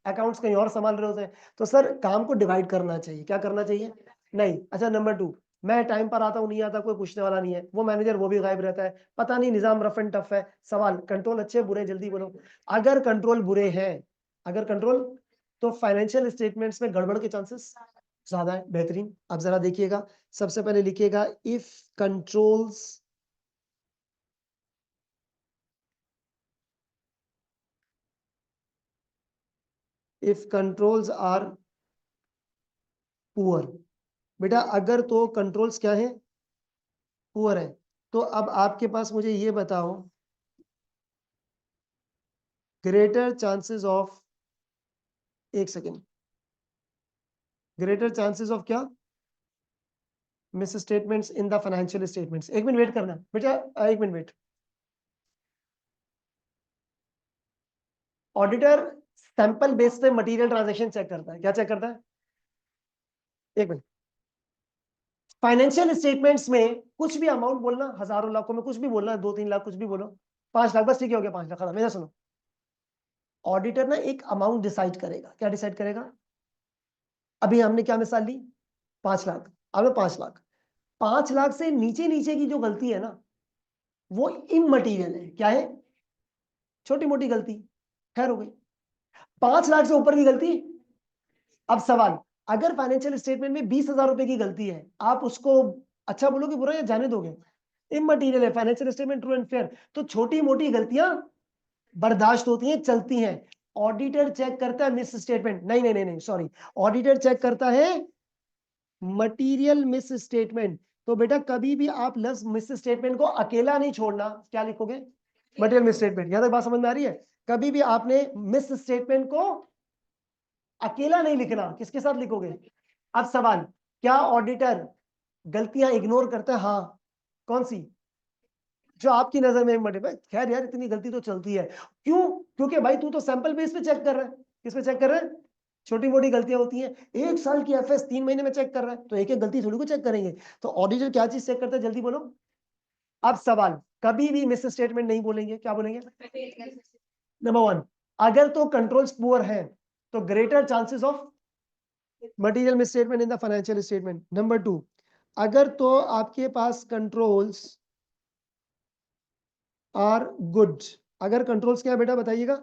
अकाउंट्स कहीं और संभाल रहे होते हैं। तो सर काम को डिवाइड करना चाहिए। क्या करना चाहिए? नहीं। अच्छा नंबर 2, मैं टाइम पर आता हूँ नहीं आता कोई पूछने वाला नहीं है, वो मैनेजर वो भी गायब रहता है, पता नहीं निजाम रफ एंड टफ है। सवाल, कंट्रोल अच्छे बुरे जल्दी बोलो। अगर कंट्रोल बुरे हैं, अगर कंट्रोल, तो फाइनेंशियल स्टेटमेंट्स में गड़बड़ के चांसेस ज्यादा है। बेहतरीन, अब जरा देखिएगा, सबसे पहले लिखिएगा इफ कंट्रोल्स आर पुअर। बेटा अगर तो कंट्रोल्स क्या है? पुअर है। तो अब आपके पास मुझे ये बताओ, ग्रेटर चांसेस ऑफ, एक सेकेंड, ग्रेटर चांसेस ऑफ क्या? Misstatements in the financial statements. एक मिनट वेट करना बेटा, एक minute wait. Auditor sample base पे मटेरियल ट्रांजैक्शन चेक करता है। क्या चेक करता है? एक मिनट। फाइनेंशियल स्टेटमेंट्स में कुछ भी अमाउंट बोलना, हजारों लाखों में कुछ भी बोलना, 2-3 लाख कुछ भी बोलो, 5 लाख बस, ठीक है, हो गया 5 लाख खत्म। मेरा सुनो, ऑडिटर ना एक अमाउंट डिसाइड करेगा। क्या डिसाइड करेगा? अभी हमने क्या मिसाल ली? 5 लाख। अब 5 लाख, 5 लाख से नीचे नीचे की जो गलती है ना, वो इममटीरियल है। क्या है? छोटी मोटी गलती, खैर हो गई। 5 लाख से ऊपर की गलती। अब सवाल, अगर फाइनेंशियल स्टेटमेंट में 20,000 रुपए की गलती है, आप उसको अच्छा बोलोगे बुरा, या जाने दोगे? इममटीरियल है, financial statement true and fair. तो छोटी मोटी गलतियां बर्दाश्त होती हैं, चलती हैं। ऑडिटर चेक करता है मिस स्टेटमेंट, नहीं नहीं नहीं नहीं सॉरी, ऑडिटर चेक करता है मटेरियल मिस स्टेटमेंट। तो बेटा कभी भी आप लफ्ज मिस स्टेटमेंट को अकेला नहीं छोड़ना। क्या लिखोगे? Material miss statement. यहां तक बात समझ में आ रही है? कभी भी आपने मिस स्टेटमेंट को अकेला नहीं लिखना, किसके साथ लिखोगे? अब सवाल, क्या ऑडिटर गलतियां इग्नोर करता है? हाँ। कौन सी? जो आपकी नजर में मटे भाई, खैर यार इतनी गलती तो चलती है। क्यों? क्योंकि भाई तू तो सैंपल बेस पे चेक कर रहा है। किस पे चेक कर रहा है? छोटी मोटी गलतियां होती हैं। 1 साल की एफएस 3 महीने में चेक कर रहा है, तो एक एक गलती थोड़ी को चेक करेंगे। तो ऑडिटर क्या चीज चेक करता है? जल्दी बोलो। अब सवाल, कभी भी मिस स्टेटमेंट नहीं बोलेंगे। क्या बोलेंगे? नंबर 1, अगर तो कंट्रोल्स पुअर है तो greater chances of material miss statement in the financial statement. Number 2, अगर तो आपके पास कंट्रोल्स आर गुड। अगर कंट्रोल्स क्या है बेटा बताइएगा?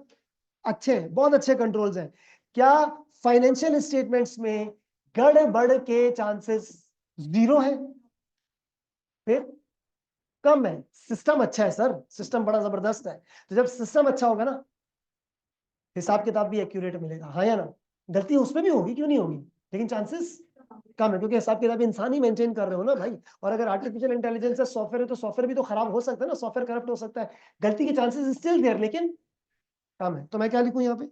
अच्छे हैं, बहुत अच्छे कंट्रोल्स हैं। क्या फाइनेंशियल स्टेटमेंट्स में गड़बड़ के चांसेस 0 है? फिर कम है। सिस्टम अच्छा है सर, सिस्टम बड़ा जबरदस्त है। तो जब सिस्टम अच्छा होगा ना, हिसाब किताब भी एक्यूरेट मिलेगा, हाँ या ना? गलती उसमें भी होगी, क्यों नहीं होगी, लेकिन चांसेस कम है, क्योंकि हिसाब किताब इंसान ही मेंटेन कर रहे हो ना भाई। और अगर आर्टिफिशियल इंटेलिजेंस है, सॉफ्टवेयर है, तो सॉफ्टवेयर भी तो खराब हो सकता है ना, सॉफ्टवेयर करप्ट हो सकता है। गलती के चांसेस स्टिल देयर, लेकिन कम है। तो मैं क्या लिखूं यहाँ पे?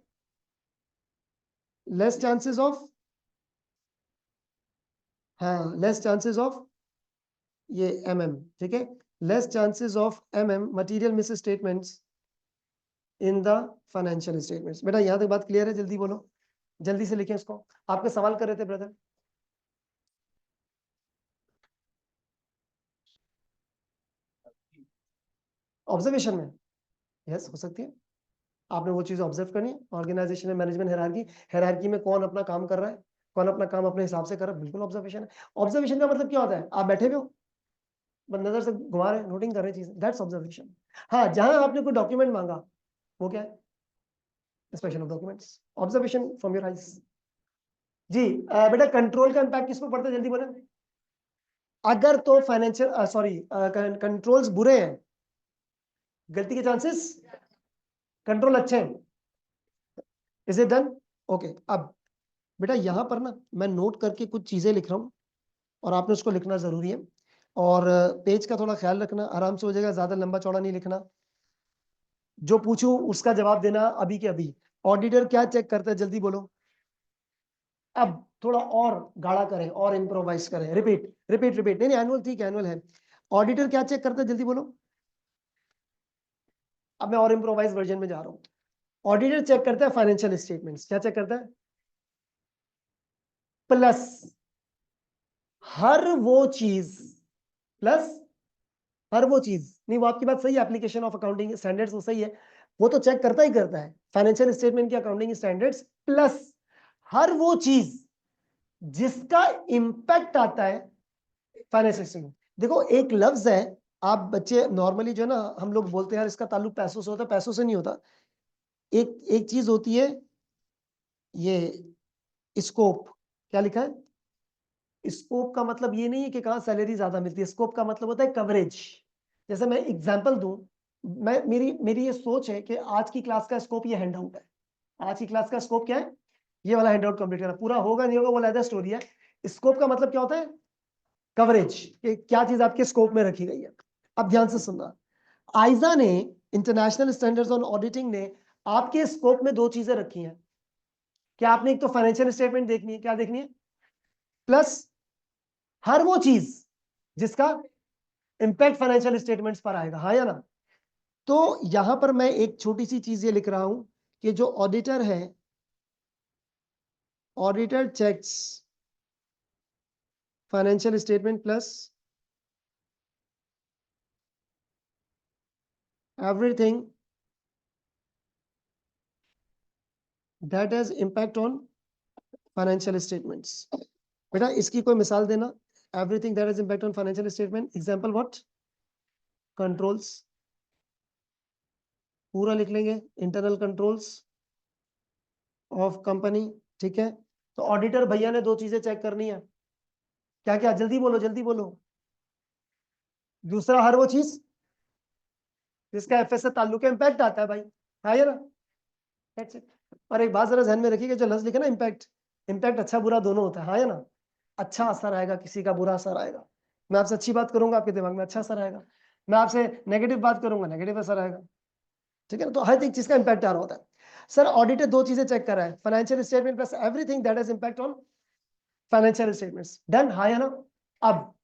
लेस चांसेस ऑफ, हाँ लेस चांसेस ऑफ ये ठीक है, less chances of material miss statements in the financial statements. बेटा यहाँ तक बात क्लियर है? जल्दी बोलो, जल्दी से लिखें इसको। आपके सवाल कर रहे थे ब्रदर। ऑब्जर्वेशन में यस हो सकती है। आपने वो चीज ऑब्जर्व करनी है, ऑर्गेनाइजेशन में मैनेजमेंट हायरार्की, हायरार्की में कौन अपना काम कर रहा है, कौन अपना काम अपने हिसाब से कर रहा है, बिल्कुल ऑब्जर्वेशन है। ऑब्जर्वेशन का मतलब क्या होता है? आप बैठे हुए हो, बस नजर से घुमा रहे, नोटिंग कर रहे चीजें, दैट्स ऑब्जर्वेशन। हाँ, जहां आपने कोई डॉक्यूमेंट मांगा, वो क्या है? Inspection of documents, observation from your eyes. जी बेटा कंट्रोल का इम्पैक्ट किस पे पड़ता है? जल्दी बोले। अगर तो फाइनेंशियल सॉरी कंट्रोल्स बुरे हैं, गलती के चांसेस, कंट्रोल अच्छे हैं, इज इट डन? ओके, अब बेटा यहां पर ना मैं नोट करके कुछ चीजें लिख रहा हूं और आपने उसको लिखना जरूरी है, और पेज का थोड़ा ख्याल रखना, आराम से हो जाएगा, ज्यादा लंबा चौड़ा नहीं लिखना। जो पूछूं उसका जवाब देना अभी के अभी। ऑडिटर क्या चेक करता है, जल्दी बोलो। अब थोड़ा और गाढ़ा करें और इम्प्रोवाइज करें, रिपीट रिपीट रिपीट, नहीं एनुअल ठीक है, एनुअल है। ऑडिटर क्या चेक करता है, जल्दी बोलो। अब मैं और इम्प्रोवाइज वर्जन में जा रहा हूं। ऑडिटर चेक करता है फाइनेंशियल स्टेटमेंट्स, क्या चेक करता है? प्लस हर वो चीज, प्लस हर वो चीज, नहीं वो आपकी बात सही है, एप्लीकेशन ऑफ अकाउंटिंग स्टैंडर्ड्स वो सही है, वो तो चेक करता ही करता है फाइनेंशियल स्टेटमेंट की अकाउंटिंग स्टैंडर्ड्स, प्लस हर वो चीज जिसका इंपैक्ट आता है फाइनेंशियल स्टेटमेंट। देखो एक लफ्ज है, आप बच्चे नॉर्मली जो है ना हम लोग बोलते हैं यार इसका ताल्लुक पैसों से होता है, पैसों से नहीं होता। एक एक चीज होती है ये स्कोप, क्या लिखा है? स्कोप का मतलब ये नहीं है कि कहाँ सैलरी ज्यादा मिलती है, स्कोप का मतलब होता है कवरेज। जैसे मैं एग्जांपल दूं, मैं मेरी मेरी ये सोच है कि आज की क्लास का स्कोप ये हैंडआउट है। आज की क्लास का स्कोप क्या है? ये वाला हैंडआउट कंप्लीट करना, पूरा होगा नहीं होगा वो अलग स्टोरी है। स्कोप का मतलब क्या होता है? कवरेज, कि क्या चीज आपके स्कोप में रखी गई है। अब ध्यान से सुनना, आइजा ने, इंटरनेशनल स्टैंडर्ड्स ऑन ऑडिटिंग ने आपके स्कोप में दो चीजें रखी हैं। क्या आपने एक तो फाइनेंशियल स्टेटमेंट देखनी है, क्या देखनी है? प्लस हर वो चीज जिसका इंपैक्ट फाइनेंशियल स्टेटमेंट्स पर आएगा, हाँ या ना? तो यहां पर मैं एक छोटी सी चीज ये लिख रहा हूं कि जो ऑडिटर है, auditor checks financial statement plus everything that has impact on financial statements. बेटा इसकी कोई मिसाल देना, everything that has impact on financial statement, example what? Controls, पूरा लिख लेंगे, इंटरनल कंट्रोल्स ऑफ कंपनी, ठीक है। तो ऑडिटर भैया ने दो चीजें चेक करनी है, क्या क्या, जल्दी बोलो जल्दी बोलो। दूसरा हर वो चीज जिसका एफएस से ताल्लुक है, इंपैक्ट आता है भाई, है या ना? That's it। और एक बात जरा ध्यान में रखिएगा, जो लफ्ज लिखा ना इम्पैक्ट, इम्पैक्ट अच्छा बुरा दोनों होता है, हाँ या ना? अच्छा असर आएगा, किसी का बुरा असर आएगा। मैं आपसे अच्छी बात करूंगा, आपके दिमाग में अच्छा असर आएगा। मैं आपसे नेगेटिव बात करूंगा, नेगेटिव असर आएगा। ठीक है ना? तो हर एक चीज का इंपैक्ट आ रहा होता है। सर ऑडिटर दो चीजें चेक कर रहा है, financial statement plus everything that has impact on financial statements, done, हाँ या ना? अब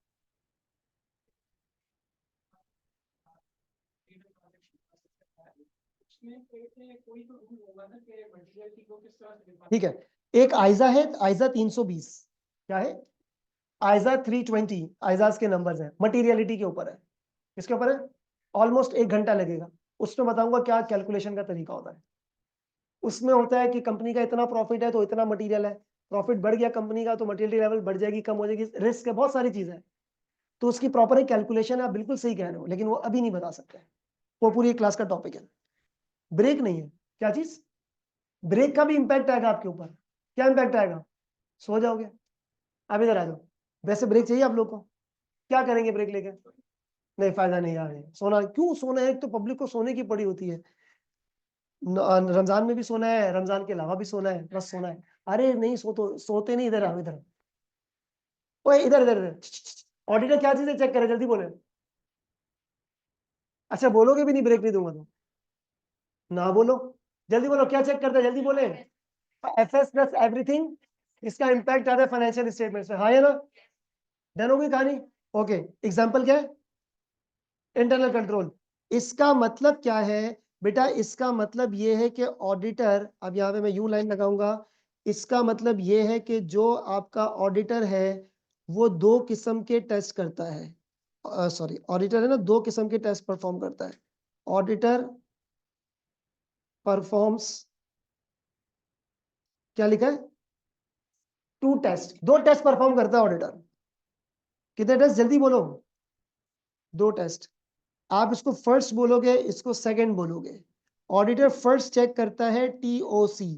ठीक है, एक आइजा है, आइजा 320, क्या है? आइजा 320, आइजाज के नंबर्स हैं, मटीरियलिटी के ऊपर है। किसके ऊपर है? ऑलमोस्ट 1 घंटा लगेगा, उसमें बताऊंगा क्या कैलकुलेशन का तरीका होता है। उसमें होता है कि कंपनी का इतना प्रॉफिट है तो इतना मटेरियल है, प्रॉफिट बढ़ गया कंपनी का तो मटेरियल लेवल बढ़ जाएगी, कम हो जाएगी, रिस्क है, बहुत सारी चीजें हैं। तो उसकी प्रॉपर एक कैलकुलेशन है, आप बिल्कुल सही कह रहे हो, लेकिन वो अभी नहीं बता सकते, वो पूरी एक क्लास का टॉपिक है। ब्रेक नहीं है, क्या चीज? ब्रेक का भी इंपैक्ट आएगा आपके ऊपर। क्या इंपैक्ट आएगा? सो जाओगे। अब इधर आ जाओ, वैसे ब्रेक चाहिए आप लोग को, क्या करेंगे ब्रेक लेके? नहीं, फायदा नहीं आ रहा है सोना, क्यों सोना है? एक तो पब्लिक को सोने की पड़ी होती है, रमजान में भी सोना है, रमजान के अलावा भी सोना है, बस सोना है। अरे नहीं, सोते नहीं, इधर आओ इधर। ओए इधर इधर इधर, ऑडिटर क्या चीजें चेक करे, जल्दी बोले। अच्छा बोलोगे भी नहीं, ब्रेक नहीं दूंगा तो? ना बोलो, जल्दी बोलो, क्या चेक करते हैं, जल्दी बोले। एफएस प्लस एवरीथिंग, इसका इंपैक्ट आता है फाइनेंशियल स्टेटमेंट्स में, हाँ या ना? डन होगी कहानी? ओके, एग्जांपल क्या है? Internal control. इसका मतलब क्या है बेटा? इसका मतलब ये है कि ऑडिटर, अब यहाँ पे मैं यू लाइन लगाऊंगा, इसका मतलब ये है कि जो आपका ऑडिटर है वो दो किस्म के टेस्ट करता है, सॉरी ऑडिटर है ना, दो किस्म के टेस्ट परफॉर्म करता है। ऑडिटर परफॉर्म्स, क्या लिखा है? टू टेस्ट, दो टेस्ट परफॉर्म करता है ऑडिटर। कितने टेस्ट, जल्दी बोलो। दो टेस्ट। आप इसको फर्स्ट बोलोगे, इसको सेकंड बोलोगे। ऑडिटर फर्स्ट चेक करता है टीओसी।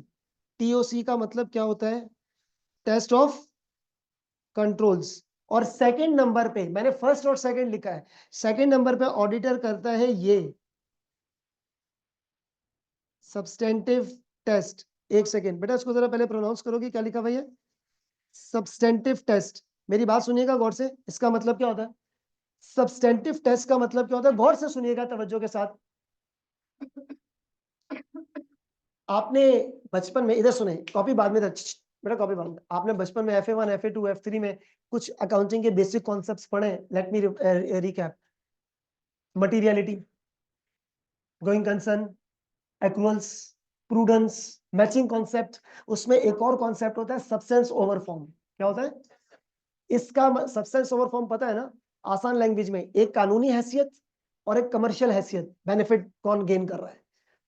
टीओसी का मतलब क्या होता है? Test of controls. और सेकंड नंबर पे मैंने फर्स्ट और सेकंड लिखा है, सेकंड नंबर पे ऑडिटर करता है ये सब्सटेंटिव टेस्ट। एक सेकेंड बेटा, इसको जरा पहले प्रोनाउंस करोगे, क्या लिखा हुआ है? Substantive test. मेरी बात सुनिएगा गौर से, इसका मतलब क्या होता है? सब्सटेंटिव टेस्ट का मतलब क्या होता है? गौर से सुनिएगा तवज्जो के साथ। आपने बचपन में, इधर सुने, कॉपी बाद में बेटा, कॉपी बाद में। आपने बचपन में FA1 FA2 F3 में कुछ अकाउंटिंग के बेसिक कॉन्सेप्ट्स पढ़े? Let me recap. Materiality, going concern, accruals, prudence, matching concept. उसमें एक और कॉन्सेप्ट होता है सब्सटेंस ओवर फॉर्म। क्या होता है इसका? सब्सटेंस ओवर फॉर्म पता है ना? आसान लैंग्वेज में, एक कानूनी हैसियत और एक कमर्शियल हैसियत, बेनिफिट कौन गेन कर रहा है?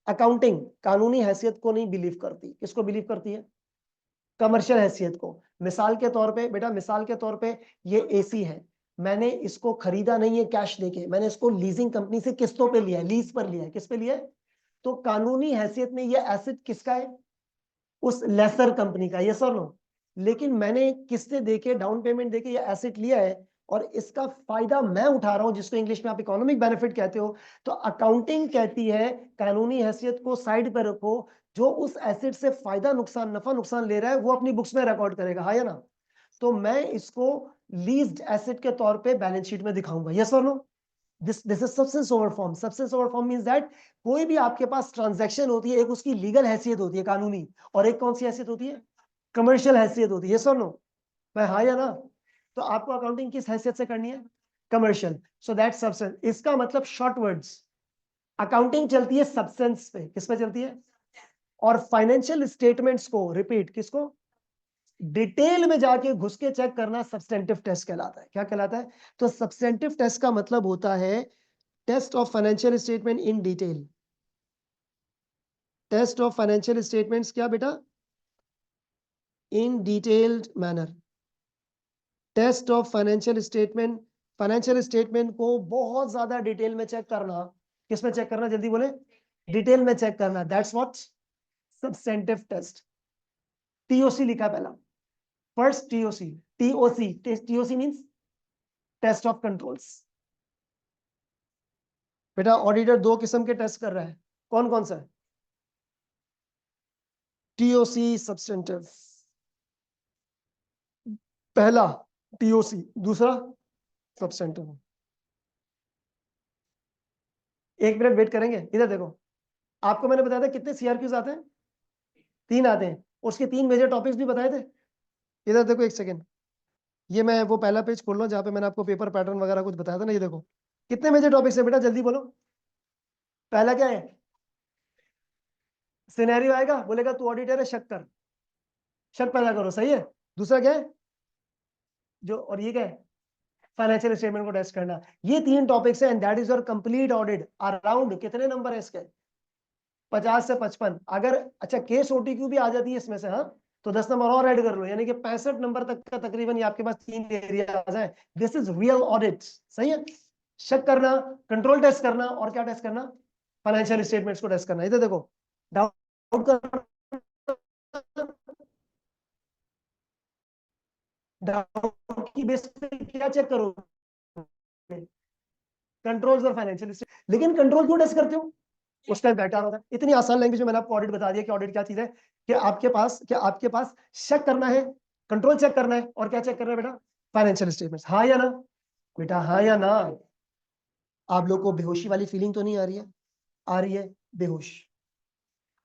अकाउंटिंग कानूनी हैसियत को नहीं बिलीव करती, किसको बिलीव करती है? कमर्शियल हैसियत को। मिसाल के तौर पे बेटा, मिसाल के तौर पे ये AC है, मैंने इसको खरीदा नहीं है कैश देके, मैंने इसको लीजिंग कंपनी से किस्तों पे लिया है, लीज पर लिया है। किस पे लिया है? तो कानूनी हैसियत में ये एसेट किसका है? उस लेसर कंपनी का, यस और नो? लेकिन मैंने किस्तें देके, डाउन पेमेंट देके ये एसेट लिया है और इसका फायदा मैं उठा रहा हूं, जिसको इंग्लिश में आप इकोनॉमिक बेनिफिट कहते हो। तो अकाउंटिंग कहती है कानूनी हैसियत को साइड पर रखो, जो उस एसेट से फायदा नुकसान, नफा नुकसान ले रहा है वो अपनी बुक्स में रिकॉर्ड करेगा, हाँ या ना? तो मैं इसको लीज्ड एसेट के तौर पे बैलेंस शीट में दिखाऊंगा, यस और no? This is substance over form. Substance over form means that कोई भी आपके पास ट्रांजैक्शन होती है, एक उसकी लीगल हैसियत होती है कानूनी, और एक कौन सी हैसियत होती है? कमर्शियल हैसियत होती है, यस और नो? मैं हाँ या ना? तो आपको अकाउंटिंग किस हैसियत से करनी है? कमर्शियल। So that substance. इसका मतलब शॉर्ट वर्ड्स, अकाउंटिंग चलती है सब्सटेंस पे। किस पे चलती है? और फाइनेंशियल स्टेटमेंट्स को, रिपीट, किसको? डिटेल में जाके घुस के चेक करना सब्सटेंटिव टेस्ट कहलाता है। क्या कहलाता है? तो सब्सटेंटिव टेस्ट का मतलब होता है test of financial statement in detail. Test of financial statements क्या बेटा? In detailed manner. Test of financial statement, financial statement को बहुत ज्यादा डिटेल में चेक करना। किस में चेक करना, जल्दी बोले? डिटेल में चेक करना, that's what substantive test. TOC लिखा पहला, first TOC। TOC means test of controls. बेटा ऑडिटर दो किस्म के टेस्ट कर रहा है, कौन कौन सा है? TOC सब्सटेंटिव, पहला TOC, दूसरा सब्सटेंटिव। एक मिनट वेट करेंगे, इधर देखो। आपको मैंने बताया था कितने CRQs आते हैं? 3 आते हैं। उसके 3 मेजर टॉपिक्स भी बताए थे। इधर देखो एक सेकेंड, ये मैं वो पहला पेज खोल रहा हूँ जहाँ पे मैंने आपको पेपर पैटर्न वगैरह कुछ बताया था ना। ये देखो कितने मेजर टॉपिक्स है बेटा, जल्दी बोलो। पहला क्या है? सिनेरियो आएगा, बोलेगा तू ऑडिटर है, शक कर, शक पैदा करो, सही है। दूसरा क्या है? जो, और ये क्या है? फाइनेंशियल स्टेटमेंट को टेस्ट करना। ये 3 टॉपिक्स है and that is your complete audit. Around कितने नंबर है इसके? 50 से 55। अगर अच्छा केस OTQ भी आ जाती है इसमें से, हाँ, तो 10 नंबर और ऐड कर लो, यानी कि 65 नंबर तक का तकरीबन ये आपके पास 3 एरिया आ जाए। दिस इज रियल ऑडिट, सही है। शक करना, कंट्रोल टेस्ट करना, और क्या टेस्ट करना? फाइनेंशियल स्टेटमेंट्स को टेस्ट करना। इधर देखो, डाउट कर, डाउट की बेस पे क्या चेक करो? कंट्रोल्स और फाइनेंशियल। लेकिन कंट्रोल क्यों टेस्ट करते हो? उस टाइम बेटर होता है। इतनी आसान लैंग्वेज में मैंने आपको ऑडिट बता दिया कि ऑडिट क्या चीज है। कि आपके पास शक करना है, कंट्रोल चेक करना है, और क्या चेक करना है बेटा? फाइनेंशियल स्टेटमेंट्स, हाँ या ना? बेटा हाँ या ना? आप लोग को बेहोशी वाली फीलिंग तो नहीं आ रही है? आ रही है बेहोश?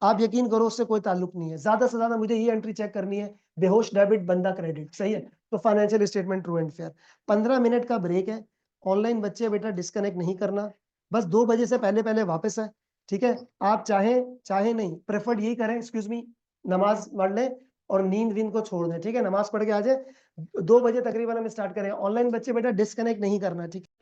आप यकीन करो, उससे कोई ताल्लुक नहीं है। ज्यादा से ज्यादा मुझे ये एंट्री चेक करनी है, बेहोश डेबिट, बंदा क्रेडिट, सही है। तो financial statement true and fair. 15 minute का ब्रेक है। ऑनलाइन बच्चे बेटा डिस्कनेक्ट नहीं करना, बस 2 बजे से पहले पहले वापस है, ठीक है। आप चाहे चाहे नहीं, प्रेफर्ड यही करें, एक्सक्यूज मी, नमाज पढ़ लें और नींद वींद को छोड़ दें, ठीक है। नमाज पढ़ के आ जाए, 2 बजे तकरीबन हम स्टार्ट करें। ऑनलाइन बच्चे बेटा डिस्कनेक्ट नहीं करना, ठीक है।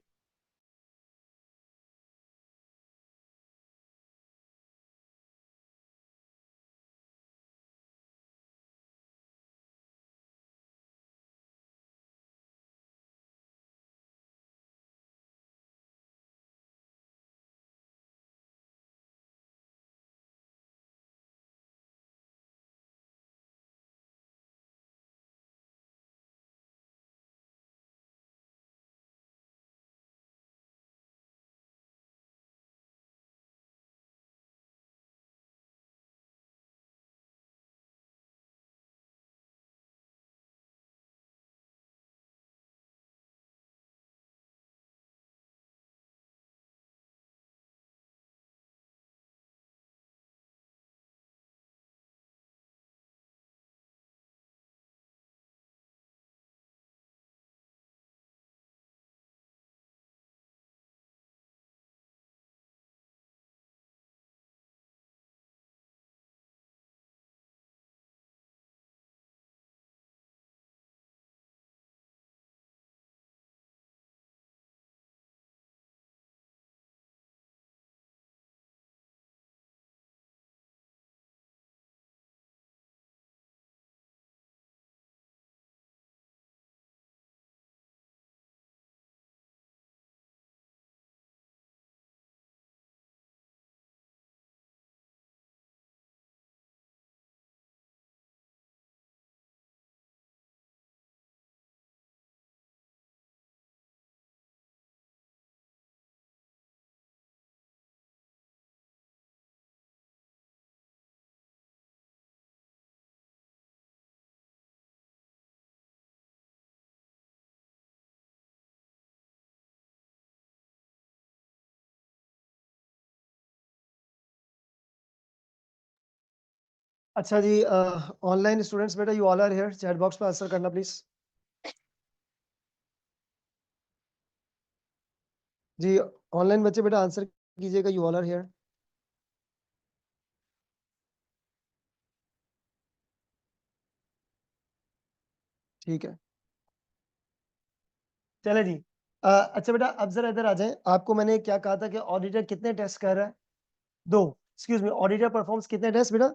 अच्छा जी, ऑनलाइन स्टूडेंट्स बेटा you all are here, chat box पे आंसर करना प्लीज। जी, ऑनलाइन बच्चे बेटा आंसर कीजिएगा, यू ऑल आर हियर। ठीक है, चले जी। अच्छा बेटा अब जरा इधर आ जाए, आपको मैंने क्या कहा था कि ऑडिटर कितने टेस्ट कर रहा है? दो। एक्सक्यूज मी, ऑडिटर परफॉर्म्स कितने टेस्ट बेटा?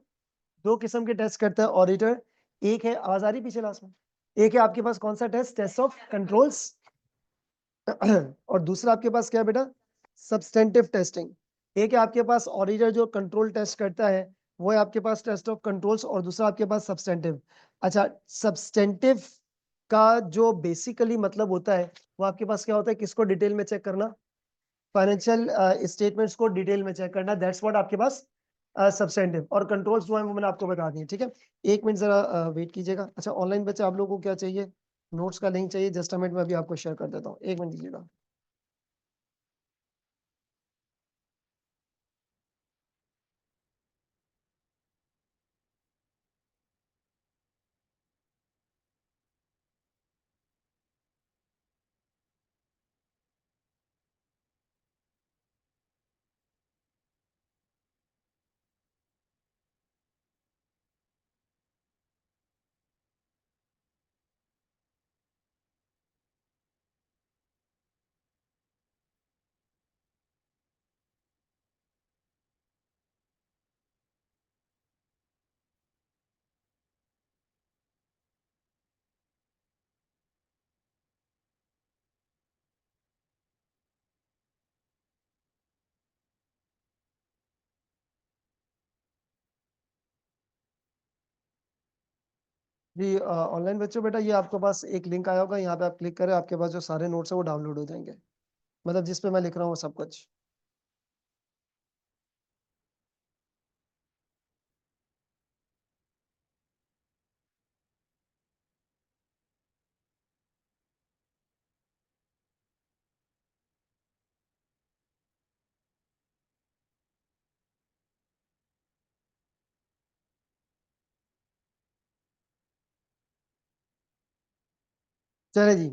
दो किस्म के टेस्ट करता है ऑडिटर। एक है, आवाज आ रही पीछे लास्ट में? एक है आपके पास कौन सा टेस्ट? Test of controls. और दूसरा आपके पास क्या है बेटा? Substantive testing. एक है आपके पास ऑडिटर जो कंट्रोल टेस्ट करता है, वो है आपके पास टेस्ट ऑफ कंट्रोल्स, और दूसरा आपके पास सब्सटेंटिव। अच्छा, सब्सटेंटिव का जो बेसिकली मतलब होता है, वो आपके पास क्या होता है? किसको डिटेल में चेक करना? फाइनेंशियल स्टेटमेंट्स को डिटेल में चेक करना, दैट्स व्हाट आपके पास सब्सटेंटिव। और कंट्रोल्स जो है वो मैंने आपको बता दिए, ठीक है। एक मिनट जरा वेट कीजिएगा। अच्छा ऑनलाइन बच्चे आप लोगों को क्या चाहिए? नोट्स का लिंक चाहिए? जस्ट अ मिनट में अभी आपको शेयर कर देता हूँ, एक मिनट दीजिएगा। जी ऑनलाइन बच्चों बेटा ये आपके पास एक लिंक आया होगा, यहाँ पे आप क्लिक करें, आपके पास जो सारे नोट्स है वो डाउनलोड हो जाएंगे, मतलब जिस पे मैं लिख रहा हूँ वो सब कुछ। चले जी,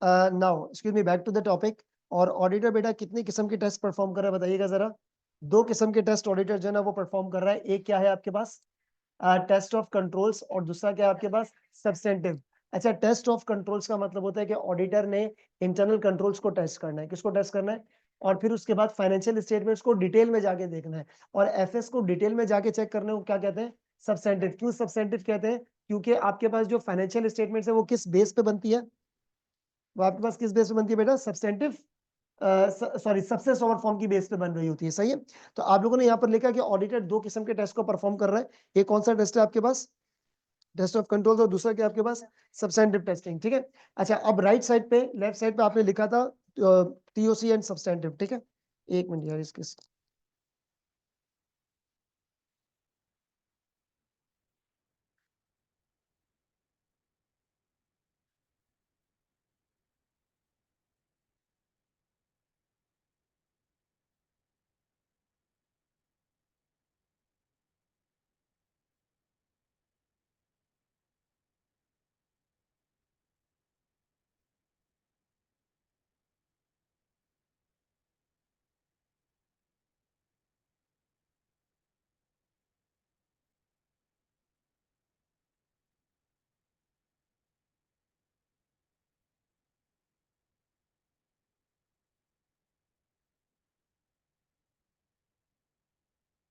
now excuse me, back to the topic. और ऑडिटर बेटा कितनी किस्म के टेस्ट परफॉर्म कर रहा है बताइएगा जरा? दो किस्म के टेस्ट ऑडिटर जो है ना वो परफॉर्म कर रहा है। एक क्या है आपके पास? टेस्ट ऑफ कंट्रोल्स, और दूसरा क्या है आपके पास? सब्सटेंटिव। अच्छा, टेस्ट ऑफ कंट्रोल्स का मतलब होता है कि ऑडिटर ने इंटरनल कंट्रोल्स को टेस्ट करना है। किसको टेस्ट करना है? और फिर उसके बाद फाइनेंशियल स्टेटमेंट्स को डिटेल में जाके देखना है। और एफएस को डिटेल में जाके चेक करने को क्या कहते हैं? सब्सटेंटिव। क्यों सब्सटेंटिव कहते हैं? क्योंकि आपके पास जो फाइनेंशियल स्टेटमेंट्स है वो किस बेस पे बनती है? वो आपके पास किस बेस पे बनती है बेटा? Substantive, sorry success over form की बेस पे बन रही होती है, सही है। तो आप लोगों ने यहाँ पर लिखा कि ऑडिटर दो किस्म के टेस्ट को परफॉर्म कर रहा है। एक कौन सा टेस्ट है आपके पास? टेस्ट ऑफ कंट्रोल, और दूसरा क्या आपके पास? सब्सटेंटिव टेस्टिंग, ठीक है। अच्छा अब राइट साइड पे, लेफ्ट साइड पे आपने लिखा था टीओसी एंड सब्सटेंटिव, ठीक है। एक मिनट यार इसके,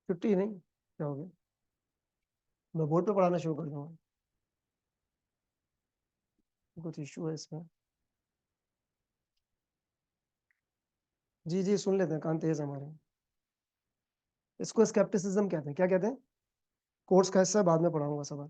छुट्टी नहीं, क्या हो गया? मैं बोर्ड पे पढ़ाना शुरू कर दूंगा, कुछ इशू है इसमें। जी जी सुन लेते हैं, कान तेज है हमारे। इसको स्केप्टिसिज्म कहते हैं, क्या कहते हैं? कोर्स का हिस्सा है, बाद में पढ़ाऊंगा सब।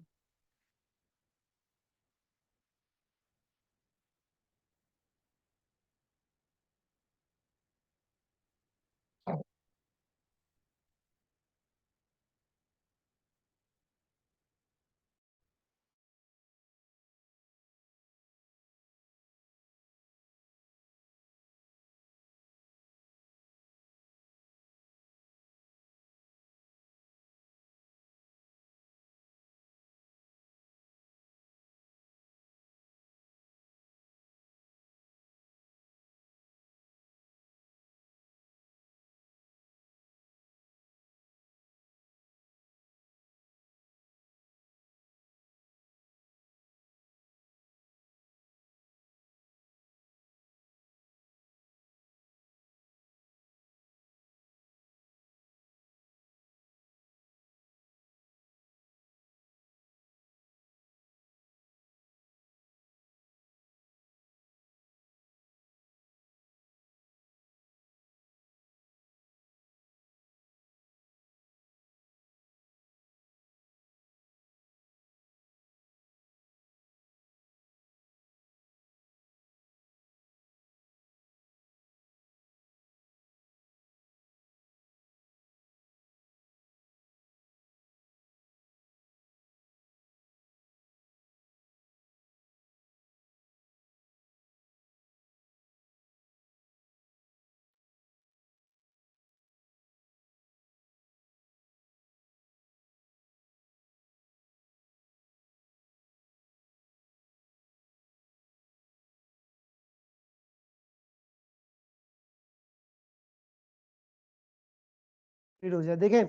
हो जाए। देखें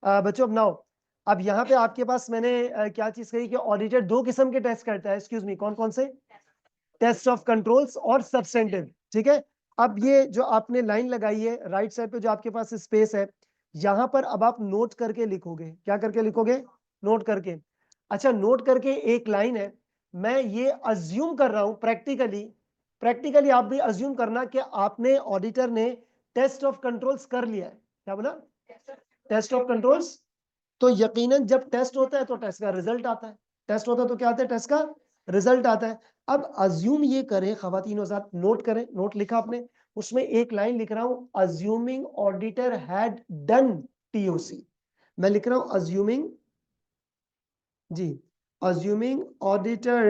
बच्चों, अब नाउ अब यहाँ पे आपके पास मैंने क्या चीज कही कि ऑडिटर दो किस्म के टेस्ट करता है। एक्सक्यूज मी, कौन कौन से? टेस्ट ऑफ कंट्रोल्स और सब्सटेंटिव। ठीक है, अब ये जो आपने लाइन लगाई है राइट साइड पे जो आपके पास स्पेस है, यहां पर अब आप नोट करके लिखोगे। क्या करके लिखोगे? नोट करके। अच्छा, नोट करके एक लाइन है, मैं ये अज्यूम कर रहा हूं प्रैक्टिकली आप भी अज्यूम करना कि आपने ऑडिटर ने टेस्ट ऑफ कंट्रोल्स कर लिया है। क्या बोला? Test of controls. तो यकीनन जब टेस्ट होता है तो टेस्ट का रिजल्ट आता है। टेस्ट होता है तो क्या आता है? टेस्ट का रिजल्ट आता है। अब अज्यूम ये करें, खवातीन हज़रात नोट करें, नोट लिखा आपने, उसमें एक लाइन लिख रहा हूं, assuming auditor had done TOC. मैं लिख रहा हूं अज्यूमिंग, जी, assuming auditor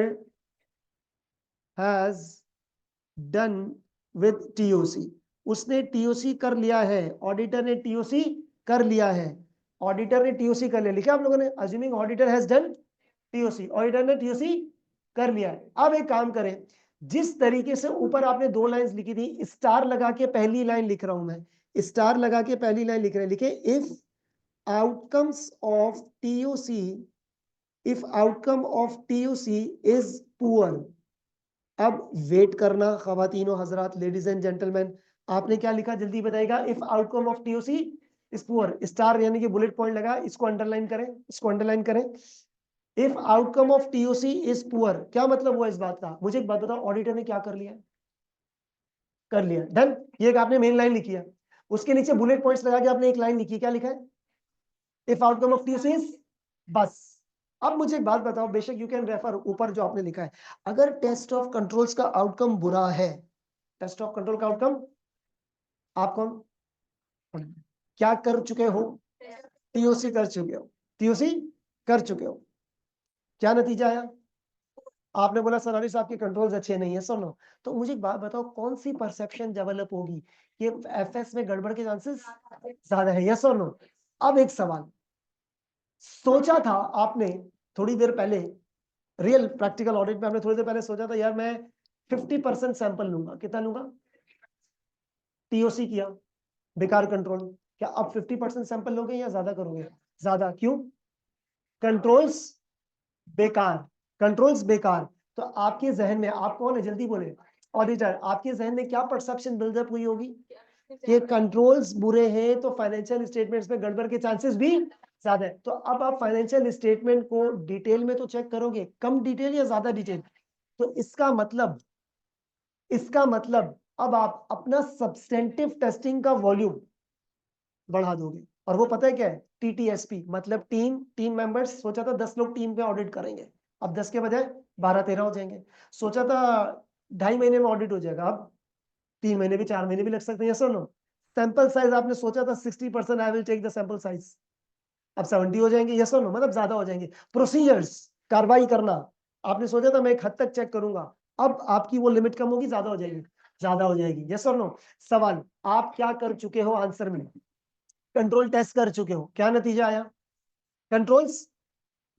has done with TOC. उसने टीओसी कर लिया है, ऑडिटर ने टीओसी कर लिया है, ऑडिटर ने टीओसी कर लिया। लिखा आप लोगों ने? Assuming auditor has done TOC, auditor ने टीओसी कर लिया है। अब एक काम करें, जिस तरीके से ऊपर आपने दो लाइंस लिखी थी, स्टार लगा के पहली लाइन लिख रहा हूं मैं, स्टार लगा के पहली लाइन लिख रहे हैं, लिखे if outcomes of TOC, if outcome of TOC is poor. अब वेट करना खवातीनों हजरात, लेडीज एंड जेंटलमैन, आपने क्या लिखा जल्दी बताइएगा? If outcome of TOC is poor, star यानी कि बुलेट पॉइंट लगा, इसको अंडरलाइन करें, इसको अंडरलाइन करें। If outcome of TOC is poor, क्या मतलब हुआ इस बात का? मुझे एक बात बताओ, ऑडिटर ने क्या कर लिया? कर लिया, डन। ये एक आपने मेन लाइन लिखी है, उसके नीचे बुलेट पॉइंट्स लगा के आपने एक लाइन लिखी, क्या लिखा है? If outcome of TOC is, बस। अब मुझे एक बात बताओ, बेशक यू कैन रेफर ऊपर जो आपने लिखा है, अगर टेस्ट ऑफ कंट्रोल्स का आउटकम बुरा है, टेस्ट ऑफ कंट्रोल का आउटकम, आप कौन क्या कर चुके हो? टीओसी कर चुके हो, टीओसी कर चुके हो, क्या नतीजा आया? आपने बोला सर अली साहब के कंट्रोल्स अच्छे नहीं है, सुनो। तो मुझे एक बात बताओ, कौन सी परसेप्शन डेवलप होगी कि एफएस में गड़बड़ के चांसेस ज्यादा है, यस और नो? अब एक सवाल, सोचा था आपने थोड़ी देर पहले, रियल प्रैक्टिकल ऑडिट में आपने थोड़ी देर पहले सोचा था यार मैं 50% सैंपल लूंगा, कितना लूंगा? टीओसी किया, बेकार कंट्रोल। क्या अब 50% सैंपल लोगे या ज्यादा करोगे? ज्यादा। क्यों? कंट्रोल्स बेकार, कंट्रोल्स बेकार। तो आपके जहन में, आप कौन है जल्दी बोले, ऑडिटर, आपके जहन में क्या परसेप्शन बिल्डअप हुई होगी कि कंट्रोल्स बुरे हैं तो फाइनेंशियल स्टेटमेंट्स में गड़बड़ के चांसेस भी ज्यादा है। तो अब आप फाइनेंशियल स्टेटमेंट को डिटेल में तो चेक करोगे, कम डिटेल या ज्यादा डिटेल? तो इसका मतलब अब आप अपना सब्सटेंटिव टेस्टिंग का वॉल्यूम बढ़ा दोगे। और वो पता है क्या है? टीटीएसपी, मतलब टीम मेंबर्स। सोचा था 10 लोग टीम पे ऑडिट करेंगे, अब 10 के बजाय 12-13 हो जाएंगे। सोचा था 2.5 महीने में ऑडिट हो जाएगा, अब 3 महीने भी, 4 महीने भी लग सकते हैं, सुनो। सैंपल साइज आपने सोचा था 60%, I will take the sample size, अब 70 हो जाएंगे, यस और नो? मतलब ज्यादा हो जाएंगे। प्रोसीजर्स, कार्रवाई करना, आपने सोचा था मैं एक हद तक चेक करूंगा, अब आपकी वो लिमिट कम होगी, ज्यादा हो जाएगी, ज्यादा हो जाएगी, यस और नो? सवाल, आप क्या कर चुके हो? आंसर में कंट्रोल टेस्ट कर चुके हो, क्या नतीजा आया? कंट्रोल्स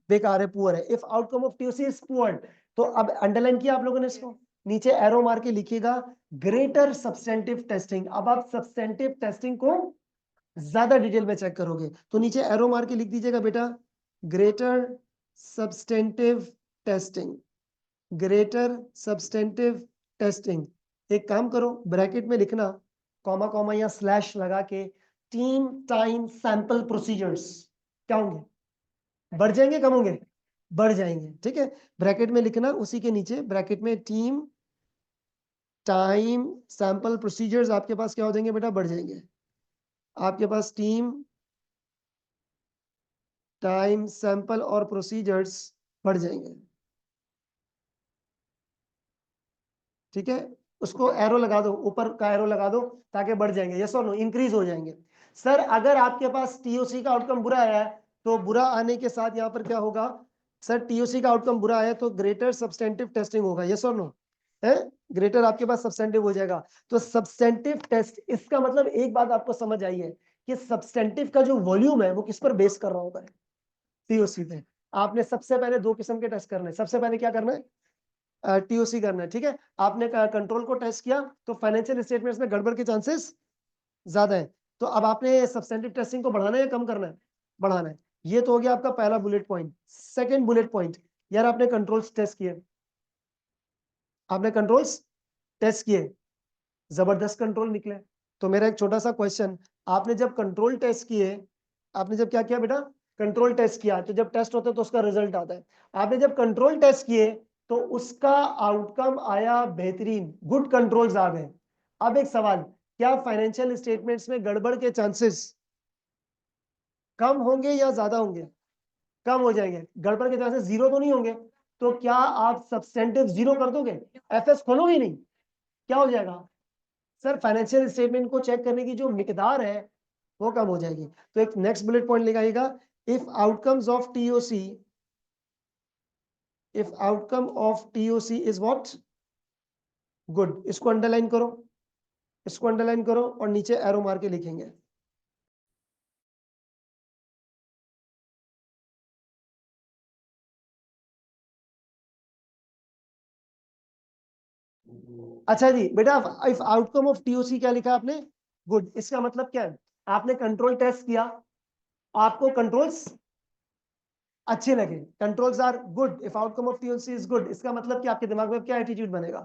बेकार है, पुअर है। If outcome of TOC is poor, तो अब अंडरलाइन किया आप लोगों ने इसको, नीचे एरो मार के लिखिएगा ग्रेटर सब्सटेंटिव टेस्टिंग। अब आप सब्सटेंटिव टेस्टिंग को ज्यादा डिटेल में चेक करोगे, तो नीचे एरो मार के लिख दीजिएगा बेटा, greater substantive testing, greater substantive testing. एक काम करो, ब्रैकेट में लिखना, कॉमा कॉमा या स्लैश लगा के, टीम टाइम सैंपल प्रोसीजर्स। क्या होंगे? बढ़ जाएंगे, कम होंगे? बढ़ जाएंगे, ठीक है। ब्रैकेट में लिखना, उसी के नीचे ब्रैकेट में टीम टाइम सैंपल प्रोसीजर्स आपके पास क्या हो जाएंगे बेटा? बढ़ जाएंगे। आपके पास टीम टाइम सैंपल और प्रोसीजर्स बढ़ जाएंगे, ठीक है। उसको एरो लगा दो, ऊपर का एरो लगा दो, ताकि बढ़ जाएंगे, यस और नो? इंक्रीज हो जाएंगे। सर अगर आपके पास टीओसी का आउटकम बुरा आया है, तो बुरा आने के साथ यहां पर क्या होगा? सर टीओसी का आउटकम बुरा आया तो ग्रेटर सब्सटेंटिव टेस्टिंग होगा, यस और नो? है, ग्रेटर आपके पास सब्सटेंटिव हो जाएगा। तो सब्सटेंटिव टेस्ट, इसका मतलब एक बात आपको समझ आई है कि सब्सटेंटिव का जो वॉल्यूम है वो किस पर बेस कर रहा होता है? टीओसी पे। आपने सबसे पहले दो किस्म के टेस्ट करने, सबसे पहले क्या करना है? टीओसी करना है, ठीक है। आपने कंट्रोल को टेस्ट किया तो फाइनेंशियल स्टेटमेंट्स में गड़बड़ के चांसेस ज्यादा है। तो अब आपने सब्सटेंटिव टेस्टिंग को बढ़ाना है या कम करना है? बढ़ाना है। ये तो हो गया आपका पहला bullet point. Second bullet point, यार आपने कंट्रोल्स टेस्ट किए, आपने कंट्रोल्स टेस्ट किए, जबरदस्त कंट्रोल निकले। तो मेरा एक छोटा सा क्वेश्चन, आपने जब कंट्रोल टेस्ट किए, आपने जब क्या किया बेटा? कंट्रोल टेस्ट किया। तो जब टेस्ट होता है तो उसका रिजल्ट आता है। आपने जब कंट्रोल टेस्ट किए तो उसका आउटकम आया बेहतरीन, गुड कंट्रोल्स आ गए। अब एक सवाल, क्या फाइनेंशियल स्टेटमेंट्स में गड़बड़ के चांसेस कम होंगे या ज्यादा होंगे? कम हो जाएंगे। गड़बड़ के चांसेस जीरो तो नहीं होंगे। तो क्या आप सब्सटेंटिव जीरो कर दोगे? एफएस खोलोगे नहीं? क्या हो जाएगा सर? फाइनेंशियल स्टेटमेंट को चेक करने की जो मिकदार है वो कम हो जाएगी। तो एक नेक्स्ट बुलेट पॉइंट लगाइएगा, if outcomes of TOC, if outcome of TOC is what? Good. इसको अंडरलाइन करो, इसको अंडरलाइन करो और नीचे एरो मार के लिखेंगे। अच्छा जी बेटा, इफ आउटकम ऑफ टीओसी क्या लिखा आपने? गुड। इसका मतलब क्या है? आपने कंट्रोल टेस्ट किया, आपको कंट्रोल्स अच्छे लगे, controls are good, if outcome of TOC is good. इसका मतलब कि आपके दिमाग में क्या एटीट्यूड बनेगा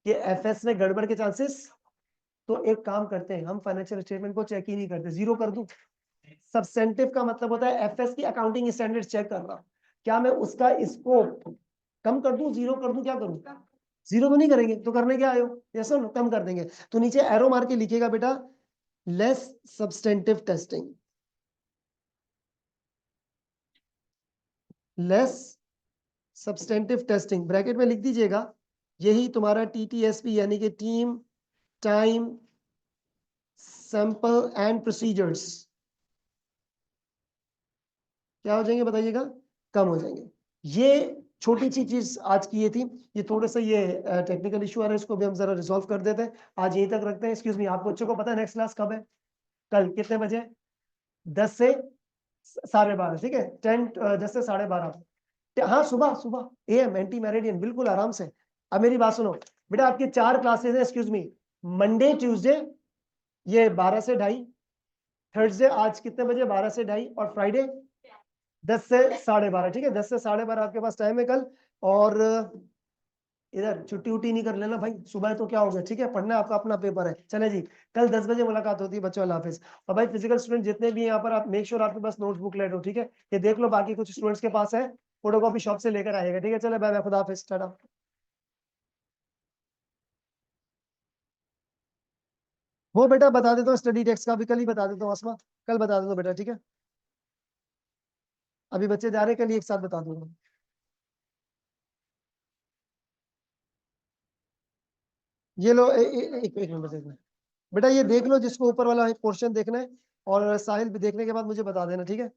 कि एफएस में गड़बड़ के चांसेस। तो एक काम करते हैं, हम फाइनेंशियल स्टेटमेंट को चेक ही नहीं करते, जीरो कर दूं। सब्सटेंटिव का मतलब होता है एफएस की अकाउंटिंग स्टैंडर्ड्स चेक कर रहा हूं, क्या मैं उसका स्कोप कम कर दूं, जीरो कर दूं, क्या करूं? जीरो तो नहीं करेंगे, तो करने क्या आयो? यस और नो, कम कर देंगे। तो नीचे एरो मार के लिखिएगा बेटा, less substantive testing, less substantive testing bracket में लिख दीजिएगा। यही तुम्हारा टीटीएसपी यानी कि team, time, sample and procedures क्या हो जाएंगे बताइएगा? कम हो जाएंगे। ये छोटी सी चीज आज की ये थी। ये थोड़ा सा ये टेक्निकल इशू आ रहा है, इसको भी हम जरा रिजॉल्व कर देते हैं। आज यहीं तक रखते हैं। एक्सक्यूज मी, आप बच्चों को पता है नेक्स्ट क्लास कब है? कल कितने बजे? 10 से 12:30, ठीक है। 10 से 12:30। हाँ, सुबह सुबह AM एंटी मैरिडियन, बिल्कुल आराम से। अब मेरी बात सुनो बेटा, आपकी 4 क्लासेस है, एक्सक्यूज मी। मंडे ट्यूसडे ये 12 से 2:30, थर्सडे आज कितने बजे? 12 से 2:30, और फ्राइडे 10 से 12:30, ठीक है। 10 से 12:30 आपके पास टाइम है कल। और इधर छुट्टी उट्टी नहीं कर लेना भाई, सुबह तो क्या हो गया, ठीक है। पढ़ना आपका अपना पेपर है। चले जी, कल 10 बजे मुलाकात होती है बच्चों। अल्लाह हाफिज। और भाई फिजिकल स्टूडेंट जितने भी हैं यहाँ पर, आप मेक श्योर आपके पास नोटबुक लेट हो, ठीक है। ये देख लो, बाकी कुछ स्टूडेंट्स के पास है, फोटोकॉपी शॉप से लेकर आएगा, ठीक है। चले बाय बाय, खुदा हाफिज, टाटा। वो बेटा बता देता हूँ, स्टडी टेक्स्ट का भी कल ही बता देता हूँ आसमा, कल बता देता हूँ बेटा, ठीक है। अभी बच्चे जा रहे हैं, कल ही एक साथ बता दूंगा। ये लो, एक मिनट बस, एक मिनट बेटा, ये देख लो जिसको ऊपर वाला पोर्शन देखना है, और साहिल भी देखने के बाद मुझे बता देना, ठीक है।